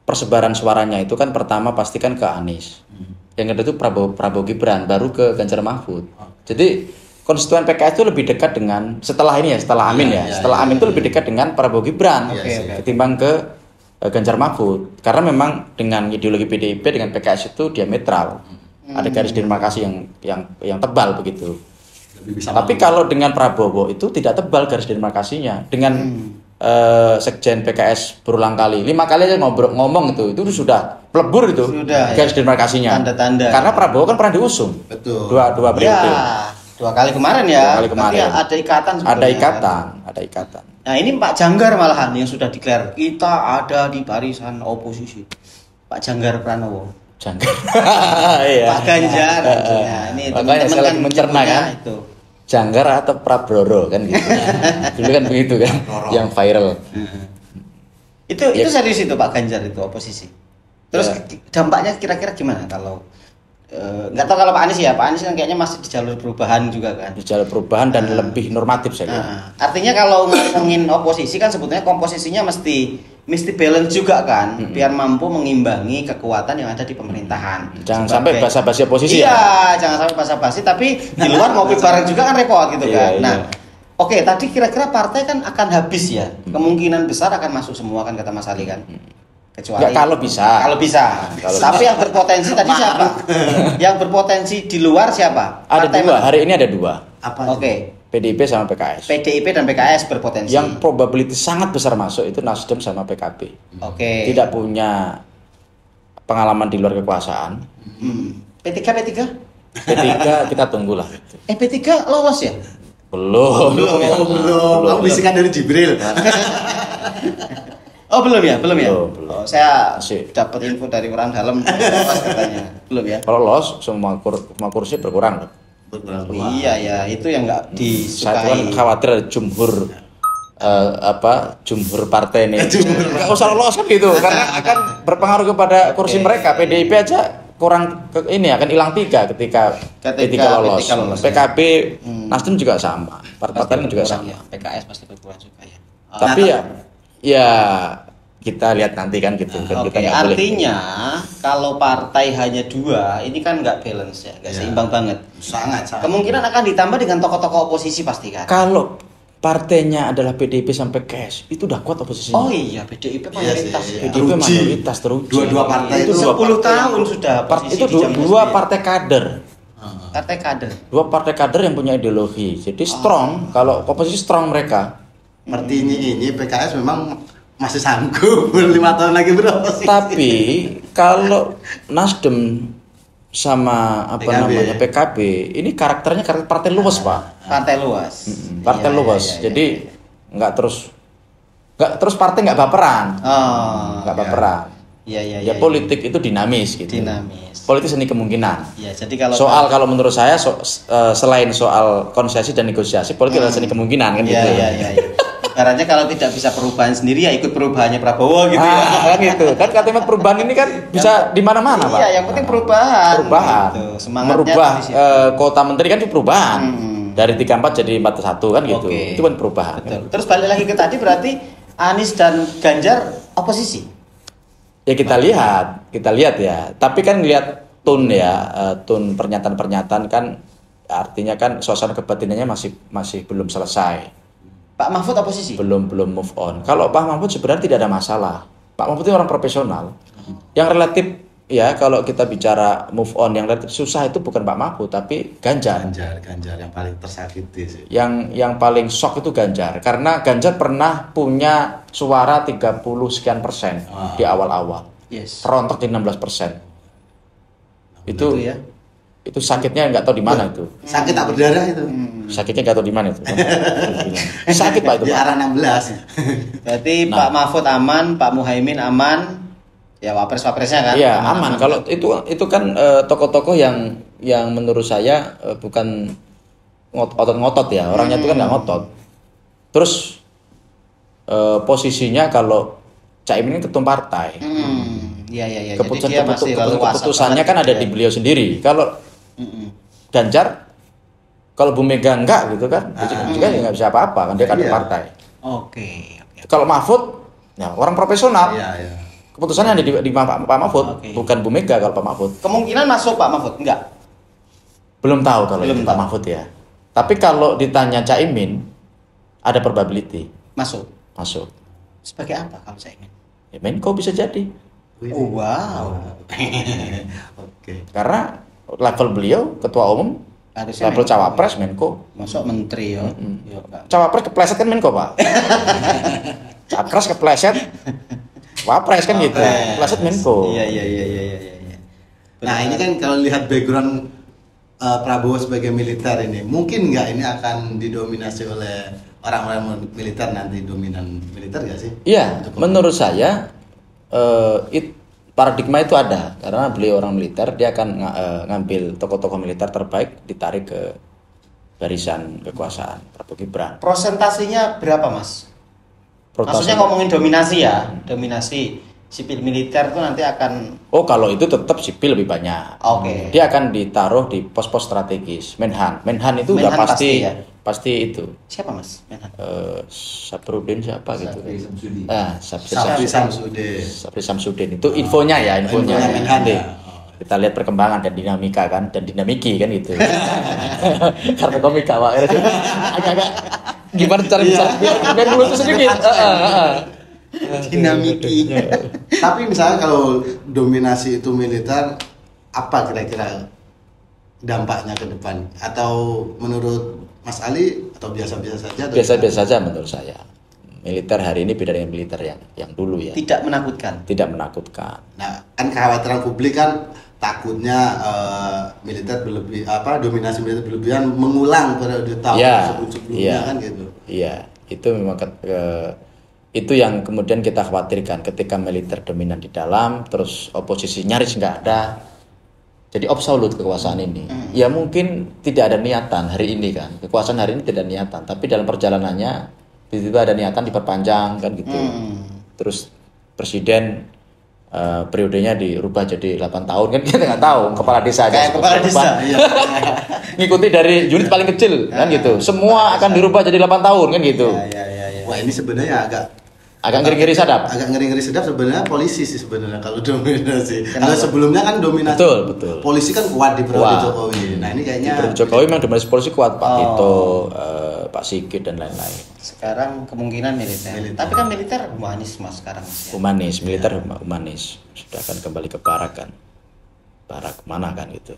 S1: persebaran suaranya itu kan pertama pasti kan ke Anies. Yang kedua itu Prabowo Gibran, baru ke Ganjar Mahfud. Jadi konstituen PKS itu lebih dekat dengan setelah ini ya, setelah Amin setelah Amin itu lebih dekat dengan Prabowo Gibran ketimbang ke Ganjar Mahfud. Karena memang dengan ideologi PDIP dengan PKS itu diametral. Ada garis demarkasi yang tebal begitu. Tapi kalau dengan Prabowo itu tidak tebal garis demarkasinya. Dengan Sekjen PKS berulang kali, 5 kali aja ngomong itu sudah pelebur itu garis demarkasinya.
S2: Tanda-tanda.
S1: Karena Prabowo kan pernah diusung.
S3: Betul.
S1: Dua periode.
S2: Ya, 2 kali kemarin ya.
S1: 2 kali kemarin.
S2: Ada ikatan sebetulnya.
S1: Ada ikatan.
S2: Nah, ini Pak Janggar malahan yang sudah declare kita ada di barisan oposisi. Pak Janggar Pranowo.
S1: Janggar. Iya.
S2: Pak Ganjar. Nah, ini
S1: makanya saya lagi mencerna kan.
S2: Itu.
S1: Janggar atau Prabroro kan gitu. Dulu kan begitu kan, yang viral.
S2: Itu serius itu Pak Ganjar itu oposisi. Terus dampaknya kira-kira gimana kalau nggak tahu kalau Pak Anies ya, Pak Anies kan kayaknya masih di jalur perubahan juga kan.
S1: Di jalur perubahan dan lebih normatif saya kira.
S2: Artinya kalau ngomongin oposisi kan sebetulnya komposisinya mesti balance juga kan, biar mampu mengimbangi kekuatan yang ada di pemerintahan.
S1: Jangan sampai basa-basi oposisi
S2: ya. Jangan sampai basa-basi tapi di luar ngopi bareng juga kan repot gitu kan. Nah, oke, tadi kira-kira partai kan akan habis ya. Kemungkinan besar akan masuk semua kan kata Mas Ali kan. Kecuali
S1: kalau bisa.
S2: Tapi yang berpotensi tadi siapa? Yang berpotensi di luar siapa?
S1: Ada dua. Hari ini ada 2.
S3: Apa?
S2: Oke.
S1: PDIP sama PKS.
S2: PDIP dan PKS berpotensi.
S1: Yang probability sangat besar masuk itu Nasdem sama PKB.
S2: Oke.
S1: Tidak punya pengalaman di luar kekuasaan.
S2: P3
S1: P3 kita tunggulah.
S2: P3 lolos ya?
S1: Belum.
S3: Kamu bisikan dari Jibril.
S2: Oh belum ya.
S1: Belum.
S2: Oh, saya dapat info dari orang dalam lolos katanya. Belum ya?
S1: Kalau lolos semua kursi berkurang.
S2: Iya ya, itu yang nggak disukai.
S1: Saya kan khawatir ada jumhur partai ini. Nggak usah lolos kan gitu, karena akan berpengaruh kepada kursi mereka. PDIP aja kurang ini akan hilang 3 ketika P3 lolos. PKB, Nasdem juga sama, partai juga sama.
S2: Ya. PKS pasti berkurang juga ya.
S1: Tapi ya kita lihat nanti kan gitu.
S2: Oke, artinya kalau partai hanya 2, ini kan nggak balance ya, nggak seimbang banget.
S3: Sangat.
S2: Kemungkinan akan ditambah dengan tokoh-tokoh oposisi pasti kan.
S1: Kalau partainya adalah PDIP sampai KS, itu udah kuat oposisinya.
S2: Oh iya, PDIP mayoritas ya.
S1: PDIP mayoritas teruji.
S3: Dua partai
S2: itu 10 tahun sudah.
S1: Itu 2 partai kader.
S2: Partai kader.
S1: 2 partai kader yang punya ideologi. Jadi strong, kalau oposisi strong mereka.
S3: Seperti ini PKS memang masih sanggup 5 tahun lagi beroposisi.
S1: Tapi kalau Nasdem sama PKB ini karakternya karakter partai luas, Pak.
S2: Partai luas.
S1: Partai luas. Jadi nggak terus partai nggak baperan. Nggak baperan.
S2: Iya.
S1: Politik itu dinamis gitu. Politik seni kemungkinan.
S2: Iya, jadi kalau
S1: menurut saya selain soal konsesi dan negosiasi, politik adalah seni kemungkinan kan gitu.
S2: Iya. Karena kalau tidak bisa perubahan sendiri ya ikut perubahannya Prabowo gitu ya.
S1: Kan gitu. Kan kalimat perubahan ini kan bisa di mana-mana, Pak.
S2: Iya, yang penting perubahan.
S1: Gitu. Merubah kota menteri kan itu perubahan. Dari 34 jadi 41 kan gitu. Itu kan perubahan.
S2: Betul. Terus balik lagi ke tadi berarti Anies dan Ganjar oposisi.
S1: Ya kita lihat ya. Tapi kan lihat tone pernyataan-pernyataan kan artinya kan suasana kebatinannya masih belum selesai.
S2: Pak Mahfud oposisi?
S1: Belum move on. Kalau Pak Mahfud sebenarnya tidak ada masalah. Pak Mahfud itu orang profesional. Yang relatif ya kalau kita bicara move on yang relatif susah itu bukan Pak Mahfud tapi Ganjar
S3: yang paling tersakiti sih.
S1: Yang paling shock itu Ganjar karena Ganjar pernah punya suara 30 sekian persen di awal-awal.
S2: Yes.
S1: Terontok di 16%. Itu sakitnya nggak tahu di mana itu.
S3: Sakit tak berdarah itu.
S1: Sakitnya nggak tahu di mana itu. Sakit Pak itu.
S3: Di arah 16.
S2: Berarti Pak Mahfud aman, Pak Muhaimin aman, ya wapres-wapresnya kan?
S1: Iya aman. Kalau itu kan tokoh-tokoh yang menurut saya bukan ngotot ya. Orangnya itu kan nggak ngotot. Terus posisinya kalau Caimin ketum partai.
S2: Iya.
S1: Keputusannya kan ada di beliau sendiri. Kalau Ganjar, kalau Bu Mega enggak gitu kan, juga nggak bisa apa-apa kan dia kader partai.
S2: Oke.
S1: Kalau Mahfud, ya orang profesional.
S3: Iya.
S1: Keputusannya ada di Pak Mahfud, bukan Bu Mega kalau Pak Mahfud.
S2: Kemungkinan masuk Pak Mahfud enggak?
S1: Belum tahu kalau
S2: Belum
S1: itu Pak
S2: tahu.
S1: Mahfud ya. Tapi kalau ditanya Caimin, ada probability
S2: Masuk.
S1: masuk.
S2: Sebagai apa kalau saya ingin?
S1: Ya, Menko bisa jadi.
S2: Oh, wow.
S3: Oke.
S1: Karena level beliau ketua umum,
S2: Harusnya
S1: level
S2: Menko.
S1: cawapres Menko.
S2: Masuk menteri ya. Ya, Pak.
S1: Cawapres kepleset kan Menko, Pak. Capres kepleset Wapres kan gitu. Kepleset Menko.
S2: Iya.
S3: Nah ini kan kalau lihat background Prabowo sebagai militer ini, mungkin nggak ini akan didominasi oleh orang-orang militer nanti, dominan militer nggak sih?
S1: Iya, menurut saya paradigma itu ada karena beliau orang militer, dia akan ngambil tokoh-tokoh militer terbaik ditarik ke barisan kekuasaan Prabowo Gibran.
S2: Prosentasinya berapa, Mas? Maksudnya ngomongin dominasi ya, dominasi sipil militer itu nanti akan.
S1: Oh, kalau itu tetap sipil lebih banyak.
S2: Oke.
S1: Dia akan ditaruh di pos-pos strategis. Menhan itu udah
S2: Menhan
S1: pasti
S2: pasti ya?
S1: pasti itu.
S2: Siapa, Mas? Menhan?
S1: Saprudin siapa gitu.
S3: Sabri Samsudin.
S1: Sabri
S3: Samsudin.
S1: Sabri Samsudin itu infonya ya, infonya.
S3: Infonya Menhan
S1: Nanti
S3: ya.
S1: kita lihat perkembangan dan dinamika kan, dan dinamiki kan gitu. Karena komika Pak. Agak-agak gimana cara bisa biar dulu sedikit.
S2: Dinamiki.
S3: Tapi misalnya kalau dominasi itu militer, apa kira-kira dampaknya ke depan? Atau menurut Mas Ali atau biasa-biasa saja?
S1: Biasa-biasa saja menurut saya. Militer hari ini beda dengan militer yang dulu ya.
S2: Tidak menakutkan.
S1: Tidak menakutkan.
S3: Nah, kan kekhawatiran publik kan takutnya militer dominasi militer berlebihan mengulang periode tahun sebelumnya kan gitu.
S1: Iya, itu memang itu yang kemudian kita khawatirkan ketika militer dominan di dalam, terus oposisi nyaris nggak ada, jadi absolut kekuasaan ini. Ya mungkin tidak ada niatan hari ini kan, kekuasaan hari ini tidak ada niatan, tapi dalam perjalanannya tiba-tiba ada niatan diperpanjang kan gitu. Terus presiden periodenya dirubah jadi 8 tahun kan, kita nggak tahu, kepala desa aja
S2: Kayak kepala desa.
S3: Iya.
S1: ngikuti dari unit paling kecil kan gitu, semua akan dirubah jadi 8 tahun kan gitu.
S2: Iya.
S3: Wah, ini sebenarnya agak
S1: ngeri-ngeri sadap.
S3: Agak ngeri-ngeri sedap sebenarnya polisi sih sebenarnya kalau dominasi. Kalau sebelumnya kan dominasi.
S1: Betul.
S3: Polisi kan kuat di periode
S1: Kuat.
S3: Jokowi. Nah, ini kayaknya
S1: Di periode Jokowi memang dominasi polisi kuat, Pak Tito, Pak Sigit dan lain-lain.
S2: Sekarang kemungkinan militer. Tapi kan militer humanis, Mas, sekarang, Mas, ya.
S1: Humanis, militer humanis. Sudah akan kembali ke barak kan. Barak mana kan gitu.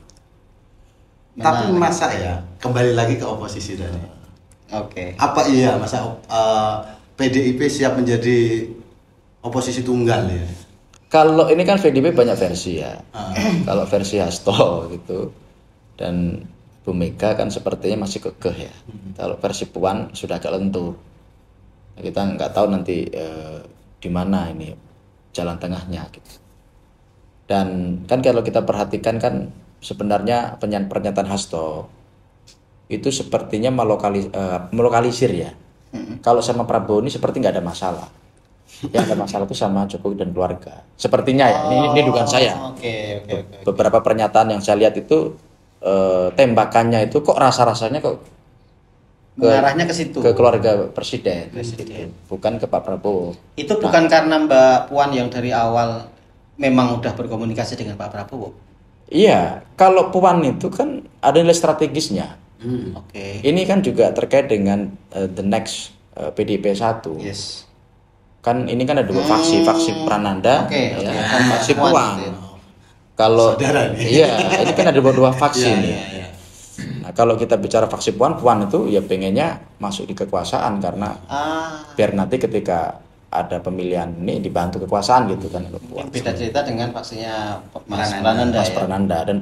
S3: tapi masa ya kembali lagi ke oposisi tadi.
S2: Oke.
S3: Apa iya masa PDIP siap menjadi oposisi tunggal ya?
S1: Kalau ini kan PDIP banyak versi ya. Kalau versi Hasto gitu dan Bu Mega kan sepertinya masih kekeh ya. Kalau versi Puan sudah agak lentur. Kita nggak tahu nanti di mana ini jalan tengahnya gitu. Dan kan kalau kita perhatikan kan sebenarnya pernyataan Hasto itu sepertinya melokalisir ya. Kalau sama Prabowo ini seperti nggak ada masalah. Yang ada masalah itu sama Jokowi dan keluarga. Sepertinya ya. Ini dugaan saya.
S2: Oke.
S1: Beberapa pernyataan yang saya lihat itu tembakannya itu kok rasa-rasanya kok
S2: mengarahnya ke situ.
S1: Ke keluarga presiden. Bukan ke Pak Prabowo.
S2: Itu bukan karena Mbak Puan yang dari awal memang udah berkomunikasi dengan Pak Prabowo.
S1: Iya, kalau Puan itu kan ada nilai strategisnya.
S2: Oke.
S1: Ini kan juga terkait dengan the next PDIP 1.
S2: Yes.
S1: Kan ini kan ada dua faksi Prananda,
S2: Oke.
S1: dan faksi
S2: Puan,
S1: Puan.
S2: gitu ya.
S1: Kalau
S3: Saudara nih.
S1: iya, ini kan ada dua faksi
S3: Iya,
S1: nih.
S3: iya.
S1: Nah, kalau kita bicara faksi Puan itu ya pengennya masuk di kekuasaan karena biar nanti ketika ada pemilihan ini dibantu kekuasaan gitu kan.
S2: Beda cerita dengan faksinya Mas
S3: Prananda.
S2: Prananda.
S1: Mas Prananda dan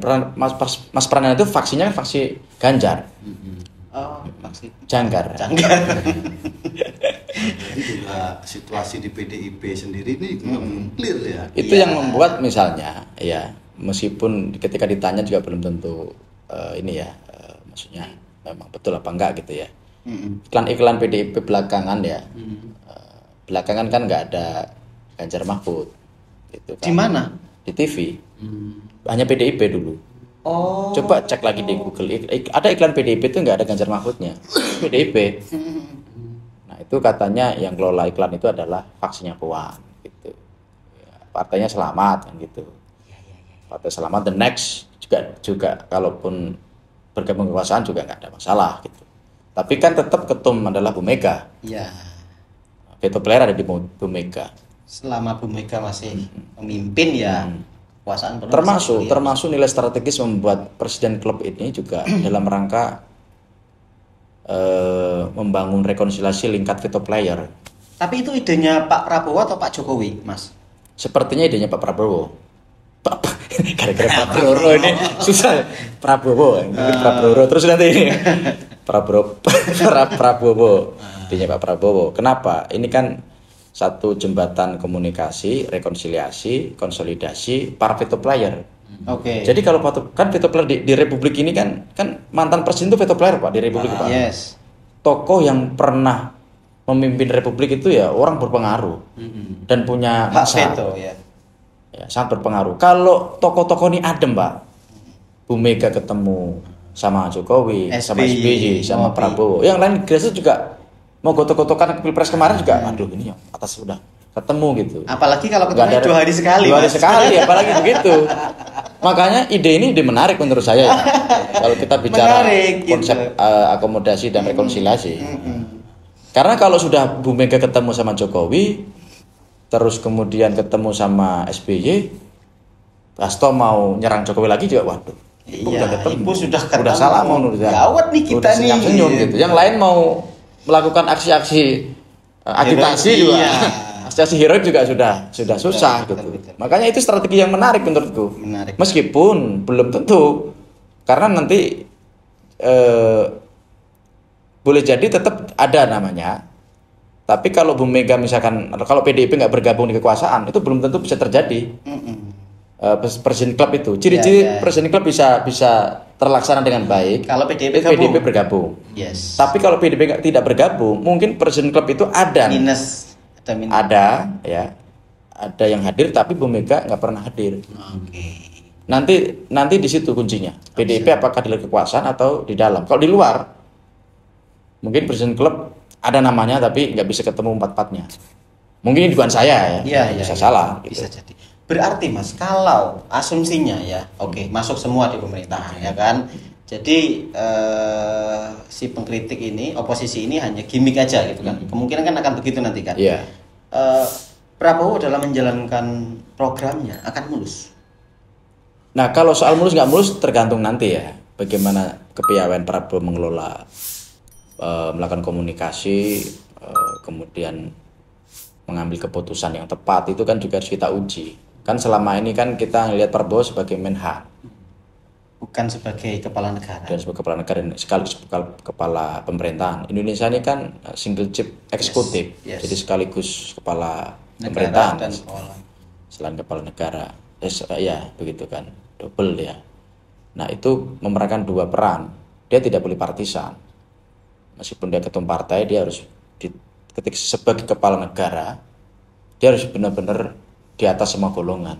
S1: Mas Prananda itu faksinya kan faksi Ganjar.
S2: Oh, faksi
S1: Janggar.
S3: Jadi juga situasi di PDIP sendiri ini juga belum clear ya.
S1: Itu yang membuat misalnya ya meskipun ketika ditanya juga belum tentu ini ya maksudnya memang betul apa enggak gitu ya. Iklan-iklan PDIP belakangan ya. Belakangan kan nggak ada Ganjar Mahfud gitu kan.
S2: Di mana?
S1: Di TV. Hanya PDIP dulu.
S2: Oh.
S1: Coba cek lagi di Google. Ada iklan PDIP itu nggak ada Ganjar Mahfudnya. PDIP. Nah itu katanya yang kelola iklan itu adalah faksinya Puan gitu. Ya, partainya Selamat kan gitu. Partai Selamat the next juga kalaupun bergabung kekuasaan juga nggak ada masalah gitu. Tapi kan tetap ketum adalah Bu Mega.
S2: Iya.
S1: Veto player ada di Bu Mega.
S2: Selama Bu Mega masih memimpin ya kekuasaan penuh.
S1: Termasuk nilai strategis membuat Presiden Club ini juga dalam rangka membangun rekonsiliasi lingkar veto player.
S2: Tapi itu idenya Pak Prabowo atau Pak Jokowi, Mas?
S1: Sepertinya idenya Pak Prabowo. Gara-gara Pak Prabowo ini susah. Prabowo terus nanti ini Prabowo idenya Pak Prabowo. Kenapa? Ini kan satu jembatan komunikasi, rekonsiliasi, konsolidasi para veto player.
S2: Oke.
S1: Jadi kalau kan veto player di Republik ini kan mantan presiden itu veto player Pak di Republik Pak.
S2: Yes.
S1: Tokoh yang pernah memimpin Republik itu ya orang berpengaruh dan punya
S2: hak veto ya.
S1: Ya, sangat berpengaruh. Kalau tokoh-tokoh ini adem, Pak. Bu Mega ketemu sama Jokowi, sama SBY, sama Prabowo. Yang lain biasa juga mau gotok-gotokan ke Pilpres kemarin juga, aduh ini yang atas sudah ketemu gitu.
S2: Apalagi kalau ketemu 2 hari sekali.
S1: 2 hari sekali, apalagi begitu. Makanya ide ini menarik menurut saya ya. Kalau kita bicara konsep akomodasi dan rekonsiliasi. Karena kalau sudah Bu Mega ketemu sama Jokowi, terus kemudian ketemu sama SBY, Hasto mau nyerang Jokowi lagi juga, waduh.
S2: Iya,
S1: Ibu
S2: sudah
S1: salah mau nulis.
S2: Gawat nih kita nih.
S1: Senyum gitu. Yang lain mau melakukan aksi-aksi agitasi juga. Aksi heroik juga sudah susah gitu. Makanya itu strategi yang menarik menurutku. Meskipun belum tentu, karena nanti boleh jadi tetap ada namanya. Tapi kalau Bu Mega misalkan, kalau PDIP nggak bergabung di kekuasaan, itu belum tentu bisa terjadi. Presiden Club itu, ciri-ciri Presiden Club bisa terlaksana dengan baik.
S2: Kalau PDIP
S1: bergabung.
S2: Yes.
S1: Tapi kalau PDIP tidak bergabung, mungkin Presiden Club itu ada minus. Ada yang hadir, tapi Bu Mega nggak pernah hadir. Nanti di situ kuncinya. PDIP apakah di luar kekuasaan atau di dalam? Kalau di luar, mungkin Presiden Club ada namanya tapi nggak bisa ketemu empat-empatnya. Mungkin ini dugaan saya ya. Bisa salah.
S2: Bisa jadi. Berarti Mas, kalau asumsinya ya, masuk semua di pemerintahan ya kan. Jadi si pengkritik ini, oposisi ini hanya gimmick aja gitu kan. Kemungkinan kan akan begitu nanti kan.
S1: Iya.
S2: Prabowo dalam menjalankan programnya akan mulus.
S1: Nah, kalau soal mulus nggak mulus tergantung nanti ya. Bagaimana kepiawaian Prabowo mengelola melakukan komunikasi, kemudian mengambil keputusan yang tepat, itu kan juga harus kita uji. Kan selama ini kan kita ngelihat Prabowo sebagai Menhan,
S2: bukan sebagai kepala negara.
S1: Dan sebagai kepala negara sekaligus kepala pemerintahan. Indonesia ini kan single chief eksekutif, jadi sekaligus kepala pemerintahan dan selain kepala negara. Ya begitu kan, double ya. Nah itu memerankan 2 peran. Dia tidak boleh partisan. Meskipun dia ketum partai, dia harus ketika sebagai kepala negara, dia harus benar-benar di atas semua golongan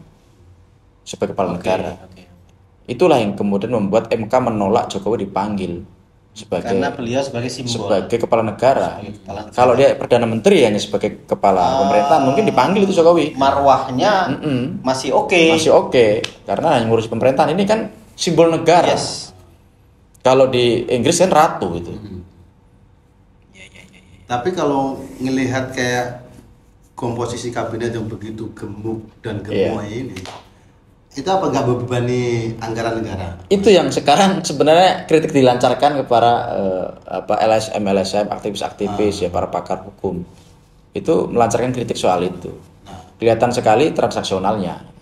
S1: sebagai kepala negara. Itulah yang kemudian membuat MK menolak Jokowi dipanggil
S2: karena beliau sebagai simbol,
S1: sebagai kepala negara. Kalau dia perdana menteri hanya sebagai kepala pemerintahan, mungkin dipanggil itu Jokowi.
S2: Marwahnya masih oke.
S1: Karena hanya ngurus pemerintahan. Ini kan simbol negara. Kalau di Inggris kan ratu itu.
S3: Tapi kalau ngelihat kayak komposisi kabinet yang begitu gemuk dan gemoy ini, itu apa nggak membebani anggaran negara?
S1: Itu yang sekarang sebenarnya kritik dilancarkan kepada LSM, aktivis-aktivis ya, para pakar hukum. Itu melancarkan kritik soal itu. Kelihatan sekali transaksionalnya.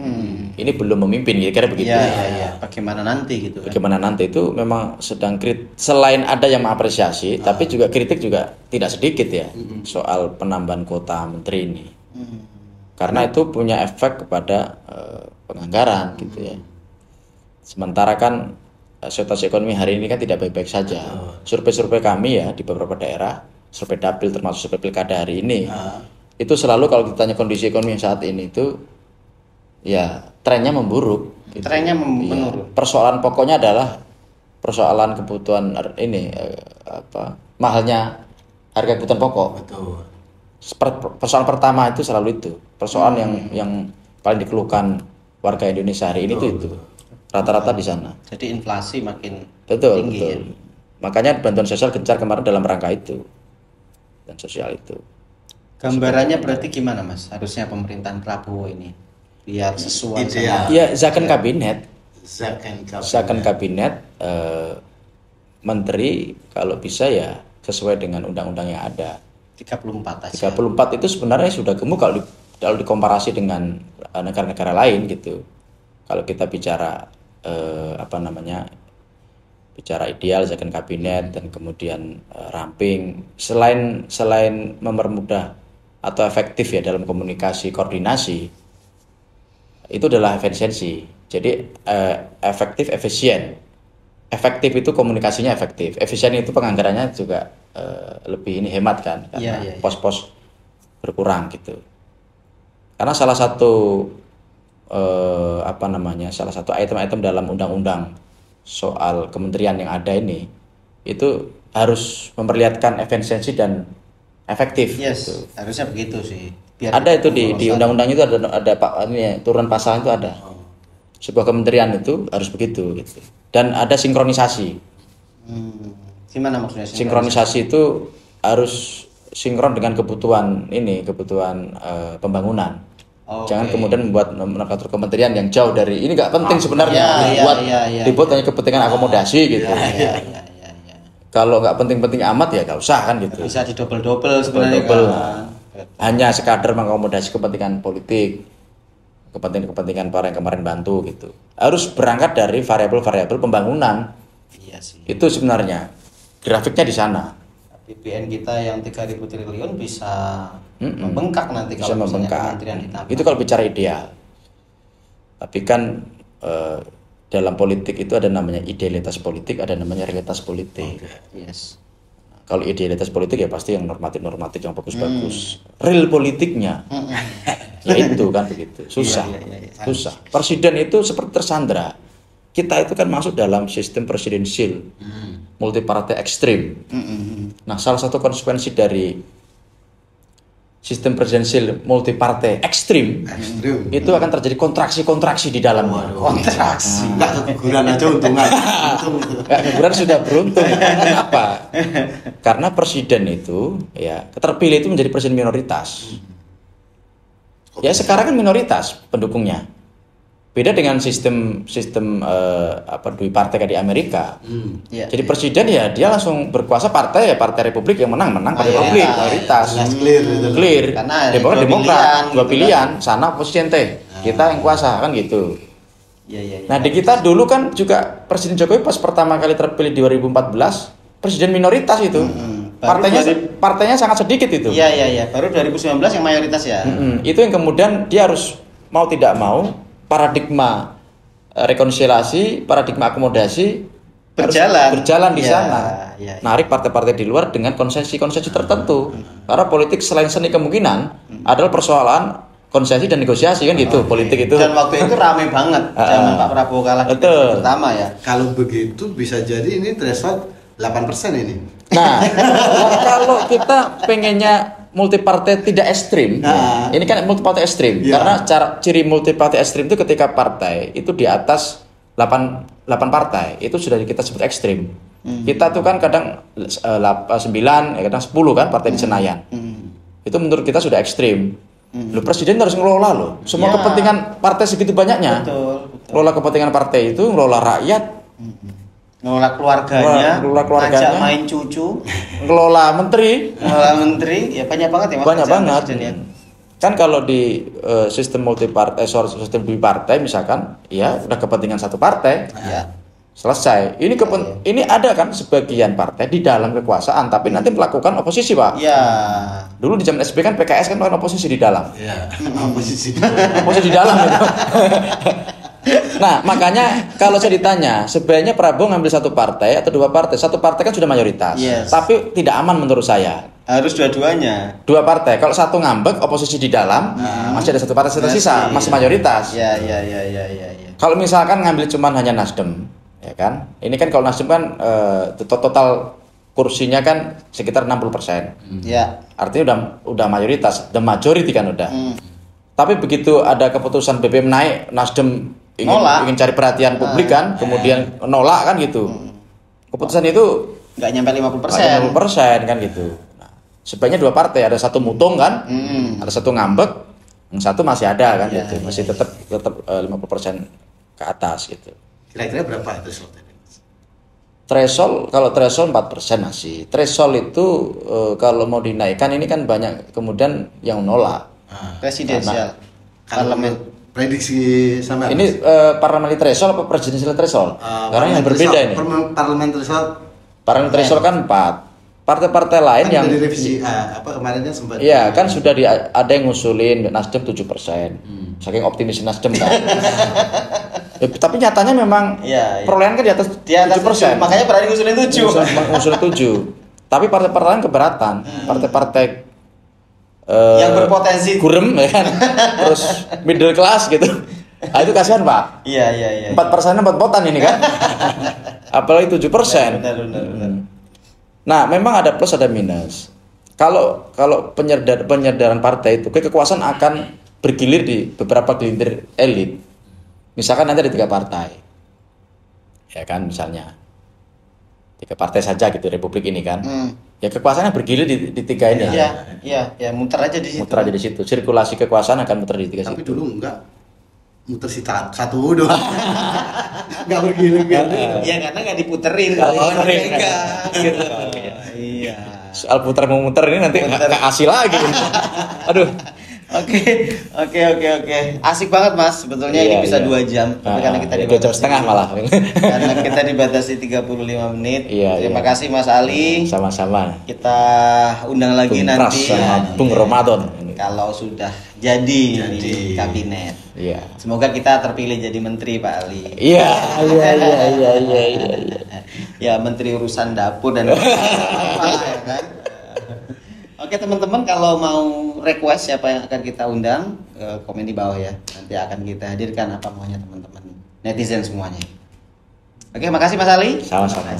S1: Ini belum memimpin, kira-kira begitu.
S2: Iya. Bagaimana nanti gitu kan?
S1: Bagaimana nanti itu memang sedang selain ada yang mengapresiasi, tapi juga kritik juga tidak sedikit ya soal penambahan kuota menteri ini. Karena itu punya efek kepada penganggaran gitu ya. Sementara kan situasi ekonomi hari ini kan tidak baik-baik saja. Survei-survei kami ya di beberapa daerah, survei dapil termasuk survei pilkada hari ini, itu selalu kalau ditanya kondisi ekonomi yang saat ini itu ya trennya memburuk. Gitu.
S2: Trennya menurun.
S1: Ya, persoalan pokoknya adalah persoalan kebutuhan ini mahalnya harga kebutuhan pokok.
S3: Betul.
S1: Persoalan pertama itu selalu itu. Persoalan yang paling dikeluhkan warga Indonesia hari ini itu. Rata-rata di sana.
S2: Jadi inflasi makin
S1: Betul,
S2: tinggi.
S1: betul. Makanya bantuan sosial gencar kemarin dalam rangka itu. Dan sosial itu.
S2: Gambarannya berarti gimana Mas? Harusnya pemerintahan Prabowo ini biar sesuai
S3: Ideal.
S2: sama
S1: Ya, zakon kabinet.
S3: Zakon
S1: Kabinet menteri kalau bisa ya sesuai dengan undang-undang yang ada.
S2: 34 aja.
S1: 34 itu sebenarnya sudah gemuk kalau dikomparasi dengan negara-negara lain gitu. Kalau kita bicara bicara ideal zakon kabinet dan kemudian ramping, selain mempermudah atau efektif ya dalam komunikasi koordinasi, itu adalah efisiensi. Jadi efektif efisien. Efektif itu komunikasinya efektif, efisien itu penganggarannya juga lebih ini hemat kan, karena pos-pos berkurang gitu. Karena salah satu salah satu item-item dalam undang-undang soal kementerian yang ada ini itu harus memperlihatkan efisiensi dan efektif.
S2: Yes,
S1: gitu.
S2: harusnya begitu sih. Biar
S1: ada itu di undang-undang itu ada turunan pasal itu ada. Sebuah kementerian itu harus begitu gitu. Dan ada sinkronisasi.
S2: Gimana maksudnya?
S1: Sinkronisasi itu harus sinkron dengan kebutuhan pembangunan. Jangan kemudian membuat nomenklatur kementerian yang jauh dari ini nggak penting sebenarnya dibuat hanya kepentingan akomodasi gitu. Kalau nggak penting-penting amat ya nggak usah kan gitu.
S2: Bisa didobel-dobel sebenarnya.
S1: Hanya sekadar mengakomodasi kepentingan politik, kepentingan para yang kemarin bantu gitu. Harus berangkat dari variabel-variabel pembangunan.
S2: Iya sih.
S1: Itu sebenarnya grafiknya di sana.
S2: APBN kita yang 3.000 triliun bisa membengkak nanti
S1: bisa
S2: kalau misalnya
S1: membengkak.
S2: kementerian ditambah.
S1: Itu kalau bicara ideal. Tapi kan dalam politik itu ada namanya idealitas politik, ada namanya realitas politik.
S2: Yes.
S1: Kalau idealitas politik ya pasti yang normatif yang bagus-bagus. Real politiknya, ya itu kan begitu. Susah, susah. Presiden itu seperti tersandra. Kita itu kan masuk dalam sistem presidensial, multipartai ekstrim. Nah, salah satu konsekuensi dari sistem presidensial multipartai ekstrim itu akan terjadi kontraksi-kontraksi di dalamnya.
S2: Kontraksi.
S3: Nggak keguguran aja untungan.
S1: Nggak keguguran sudah beruntung. Kenapa? Karena presiden itu ya terpilih itu menjadi presiden minoritas. Ya sekarang kan minoritas pendukungnya. Beda dengan sistem dui partai kayak di Amerika. Jadi presiden ya dia langsung berkuasa partai Republik yang menang Partai Republik mayoritas. Clear.
S2: Karena
S1: Demokrat dua pilihan, sana oposisi ente. Kita yang kuasa kan gitu. Nah, di kita dulu kan juga Presiden Jokowi pas pertama kali terpilih 2014, presiden minoritas itu. Partainya sangat sedikit itu.
S2: Iya. Baru 2019 yang mayoritas ya.
S1: Itu yang kemudian dia harus mau tidak mau paradigma rekonsiliasi, paradigma akomodasi berjalan di sana. Narik partai-partai di luar dengan konsesi-konsesi tertentu. Karena politik selain seni kemungkinan adalah persoalan konsesi dan negosiasi kan gitu politik itu.
S2: Dan waktu itu rame banget zaman Pak Prabowo kalah di pertama ya.
S3: Kalau begitu bisa jadi ini threshold 8% ini.
S1: Nah, kalau kita pengennya multipartai tidak ekstrim, ini kan multipartai ekstrim. Karena ciri multipartai ekstrim itu ketika partai itu di atas 8 partai, itu sudah kita sebut ekstrim. Kita tuh kan kadang 9, kadang 10 kan partai di Senayan. Itu menurut kita sudah ekstrim. Loh, presiden harus ngelola loh. Semua kepentingan partai segitu banyaknya.
S2: Betul.
S1: Ngelola kepentingan partai itu, ngelola rakyat.
S2: Ngelola keluarganya, ngajak main cucu,
S1: ngelola menteri,
S2: ya banyak banget ya Mas.
S1: Banyak banget. Kan kalau di sistem multipartai, sistem bipartai misalkan, ya udah kepentingan satu partai, selesai. Ini ada kan sebagian partai di dalam kekuasaan, tapi nanti melakukan oposisi, Pak.
S2: Iya.
S1: Dulu di zaman SBY kan PKS kan melakukan oposisi di dalam.
S3: Iya. Oposisi
S1: di dalam itu. Nah, makanya kalau saya ditanya, sebaiknya Prabowo ngambil satu partai atau dua partai. Satu partai kan sudah mayoritas, tapi tidak aman menurut saya.
S2: Harus dua-duanya.
S1: Dua partai. Kalau satu ngambek, oposisi di dalam, masih ada satu partai tersisa, masih mayoritas.
S2: Iya.
S1: Kalau misalkan ngambil cuman hanya Nasdem, ya kan? Ini kan kalau Nasdem kan total kursinya kan sekitar 60%.
S2: Iya.
S1: Artinya udah mayoritas, the majority kan udah. Tapi begitu ada keputusan BBM naik, Nasdem ingin cari perhatian publik kan, kemudian nolak kan gitu. Keputusan itu
S2: nggak nyampe 50%.
S1: 50% kan gitu. Nah, sebaiknya dua partai, ada satu mutung kan, ada satu ngambek, yang satu masih ada kan gitu, masih tetap 50% ke atas gitu.
S3: Kira-kira berapa threshold tadi?
S1: Kalau threshold 4% masih. Threshold itu kalau mau dinaikkan ini kan banyak kemudian yang nolak.
S2: Presidensial.
S3: Parlemen prediksi sama
S1: ini parliamentary threshold apa presidential threshold? Karena yang berbeda ini. Parliamentary threshold kan 4. Partai-partai lain
S3: kan
S1: yang
S3: dari revisi kemarinnya sempat.
S1: Iya, kan sudah ada yang ngusulin Nasdem 7%. Saking optimis Nasdem kan. Tapi nyatanya memang perolehan kan di atas 7%.
S2: Makanya berani ngusulin 7.
S1: Ngusulin 7. Tapi partai-partai lain keberatan. Partai-partai
S2: yang berpotensi
S1: gurem ya kan, terus middle class gitu. Nah, itu kasihan Pak.
S2: Iya.
S1: 4% 4 votan ini kan. Apalagi 7%.
S2: Benar.
S1: Nah, memang ada plus ada minus. Kalau penyerdaran partai itu kekuasaan akan bergilir di beberapa gelintir elit. Misalkan nanti ada 3 partai. Ya kan misalnya. 3 partai saja gitu Republik ini kan. Ya kekuasaannya bergilir di 3 ini.
S2: Iya, muter aja di situ.
S1: Muter aja di situ. Sirkulasi kekuasaan akan muter di 3 situ.
S3: Tapi dulu enggak muter satu doang. Enggak bergilir.
S2: Ya karena enggak diputerin.
S1: Gitu.
S2: Iya.
S1: Soal putar memutar ini nanti nggak asli lagi. Aduh.
S2: Oke. Asik banget Mas. Sebetulnya ini bisa 2 jam, tapi karena kita dibatasi
S1: 2 jam setengah malah.
S2: Karena kita dibatasi 35 menit. Terima kasih Mas Ali.
S1: Sama-sama.
S2: Kita undang lagi
S1: Bung
S2: nanti
S1: sama Bung Ramadan.
S2: Kalau sudah jadi di kabinet.
S1: Iya.
S2: Semoga kita terpilih jadi menteri Pak Ali.
S1: Iya.
S2: Ya menteri urusan dapur dan ya kan. Oke teman-teman, kalau mau request siapa yang akan kita undang, komen di bawah ya. Nanti akan kita hadirkan apa maunya teman-teman netizen semuanya. Oke, makasih Mas Ali.
S1: Sama-sama.